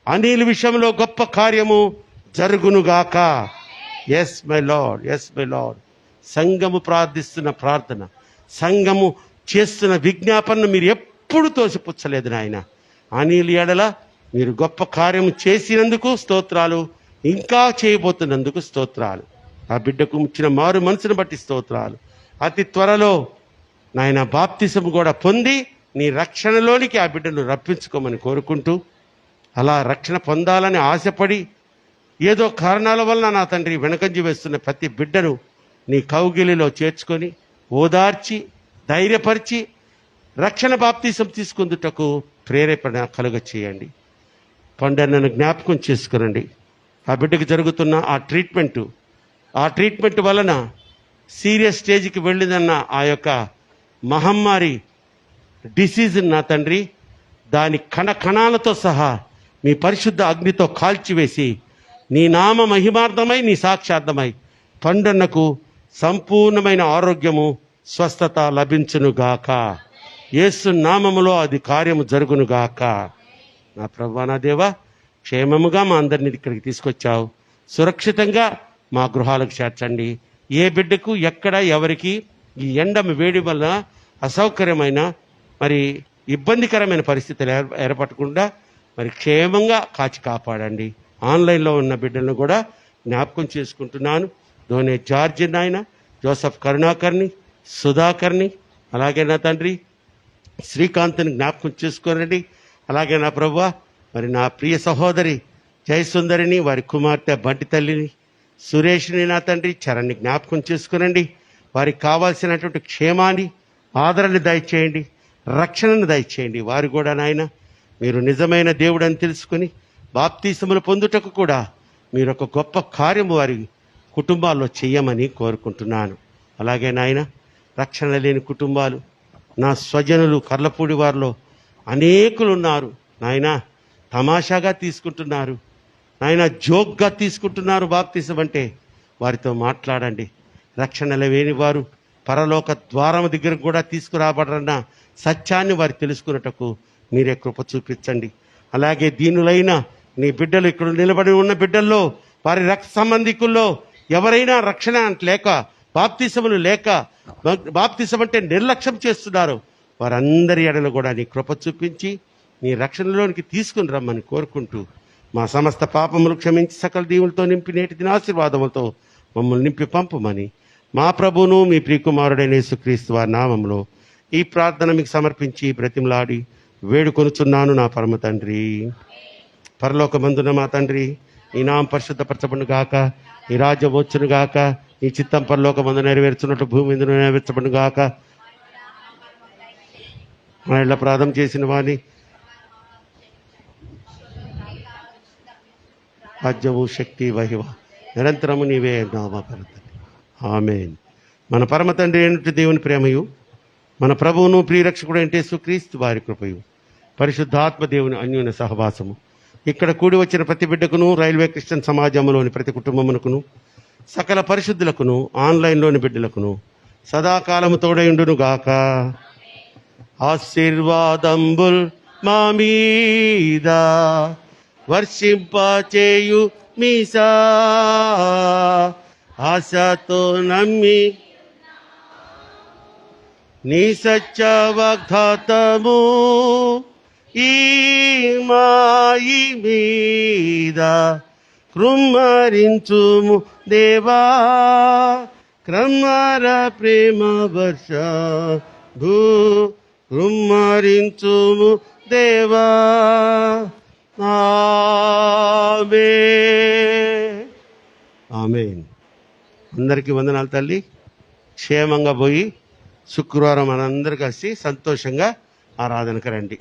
అనిల్ విషయంలో గొప్ప కార్యము జరుగునుగాక. Yes my lord, yes my lord. సంఘము ప్రార్థిస్తున్న ప్రార్థన, సంఘము చేస్తున్న విజ్ఞాపనను మీరు ఎప్పుడు తోసిపుచ్చలేదు నాయన. అనిల్ ఎడల మీరు గొప్ప కార్యము చేసినందుకు స్తోత్రాలు, ఇంకా చేయబోతున్నందుకు స్తోత్రాలు. ఆ బిడ్డకు ఇచ్చిన మారు మనసును బట్టి స్తోత్రాలు. అతి త్వరలో నాయన బాప్తిసము కూడా పొంది నీ రక్షణలోనికి ఆ బిడ్డను రప్పించుకోమని కోరుకుంటూ, అలా రక్షణ పొందాలని ఆశపడి ఏదో కారణాల వల్ల నా తండ్రి వెనకంజి వేస్తున్న ప్రతి బిడ్డను నీ కౌగిలిలో చేర్చుకొని ఓదార్చి ధైర్యపరిచి రక్షణ బాప్తిసం తీసుకుందుటకు ప్రేరేపణ కలుగ చేయండి. పండన్నను జ్ఞాపకం చేసుకునండి. ఆ బిడ్డకు జరుగుతున్న ఆ ట్రీట్మెంట్ వలన సీరియస్ స్టేజ్కి వెళ్ళిందన్న ఆ యొక్క మహమ్మారి డిసీజ్ నా తండ్రి దాని కణాలతో సహా మీ పరిశుద్ధ అగ్నితో కాల్చివేసి నీ నామ మహిమార్థమై నీ సాక్షార్థమై తండ్రన్నకు సంపూర్ణమైన ఆరోగ్యము స్వస్థత లభించునుగాక. యేసు నామములో అది కార్యము జరుగునుగాక. నా ప్రభువా నా దేవా, క్షేమముగా మా అందరిని ఇక్కడికి తీసుకొచ్చావు. సురక్షితంగా మా గృహాలకు చేర్చండి. ఏ బిడ్డకు ఎక్కడ ఎవరికి ఈ ఎండ వేడి వల్ల అసౌకర్యమైన మరి ఇబ్బందికరమైన పరిస్థితులు ఏర్పడకుండా మరి క్షేమంగా కాచి కాపాడండి. ఆన్లైన్లో ఉన్న బిడ్డలను కూడా జ్ఞాపకం చేసుకుంటున్నాను. ధోనే జార్జ్ నాయన, జోసఫ్ కరుణాకర్ని, సుధాకర్ని, అలాగే నా తండ్రి శ్రీకాంత్ని జ్ఞాపకం చేసుకోనండి. అలాగే నా ప్రభువా మరి నా ప్రియ సహోదరి జయసుందరిని, వారి కుమార్తె బంటి తల్లిని, సురేష్ని నా తండ్రి చరణ్ని జ్ఞాపకం చేసుకునండి. వారికి కావాల్సినటువంటి క్షేమాన్ని, ఆదరణ దయచేయండి, రక్షణను దయచేయండి. వారు కూడా నాయన మీరు నిజమైన దేవుడని తెలుసుకుని బాప్తీసములు పొందుటకు కూడా మీరు ఒక గొప్ప కార్యము వారి కుటుంబాల్లో చెయ్యమని కోరుకుంటున్నాను. అలాగే నాయన రక్షణ లేని కుటుంబాలు, నా స్వజనులు కర్లపూడి వారిలో అనేకులు ఉన్నారు నాయన. తమాషాగా తీసుకుంటున్నారు నాయన, జోక్గా తీసుకుంటున్నారు బాప్తీసం అంటే. వారితో మాట్లాడండి. రక్షణ లేని వారు పరలోక ద్వారం దగ్గరకు కూడా తీసుకురాబడరన్న సత్యాన్ని వారు తెలుసుకున్నటకు మీరే కృప చూపించండి. అలాగే దీనులైన నీ బిడ్డలు, ఇక్కడ నిలబడి ఉన్న బిడ్డల్లో వారి రక్త సంబంధికుల్లో ఎవరైనా రక్షణ లేక, బాప్తిసములు లేక, బాప్తిసం అంటే నిర్లక్ష్యం చేస్తున్నారు, వారందరి ఎడలు కూడా నీ కృప చూపించి నీ రక్షణలోనికి తీసుకుని రమ్మని కోరుకుంటూ మా సమస్త పాపములు క్షమించి సకల దీవులతో నింపి నేటి దిన ఆశీర్వాదములతో మమ్మల్ని నింపి పంపుమని మా ప్రభువును మీ ప్రియకుమారుడైన యేసుక్రీస్తు వారి నామములో ఈ ప్రార్థన మీకు సమర్పించి బ్రతిమలాడి వేడుకొనుచున్నాను నా పరమ తండ్రి. పరలోకమందున మా తండ్రి, నీ నామం పరిశుద్ధపరచబడును గాక, నీ రాజ్యం వచ్చును గాక, నీ చిత్తం పరలోకమందు నెరవేర్చున్నట్లు భూమి మీద నెరవేర్చబడును గాక. మా ఇళ్ళ ప్రార్థన చేసిన వారిని రాజ్యము శక్తి మహిమ నిరంతరము నీవే నామకర్త. ఆమేన్. మన పరమ తండ్రి అయినటువంటి దేవుని ప్రేమయు, మన ప్రభువును ప్రియరక్షకుడు అంటే యేసుక్రీస్తు వారి కృపయు, పరిశుద్ధాత్మ దేవుని అన్యోన్య సహవాసము ఇక్కడ కూడి వచ్చిన ప్రతి బిడ్డకును, రైల్వే క్రిస్టియన్ సమాజంలోని ప్రతి కుటుంబమునకును, సకల పరిశుద్ధులకును, ఆన్లైన్లోని బిడ్డలకును సదాకాలము తోడయుండును గాక. ఆశీర్వాదంబుల్ మా మీద వర్షింపచేయు మీసా, ఆశతో నమ్మి నీ సత్య వాగ్దాతము ఈ మాయి మీద కృమ్మరించుము దేవా. క్రమర ప్రేమ వర్ష భూ కృమ్మరించుము దేవా. ఆమేన్. అందరికీ వందనాలు తల్లి. క్షేమంగా పోయి శుక్రవారం మనందరూ కలిసి సంతోషంగా ఆరాధనకు రండి.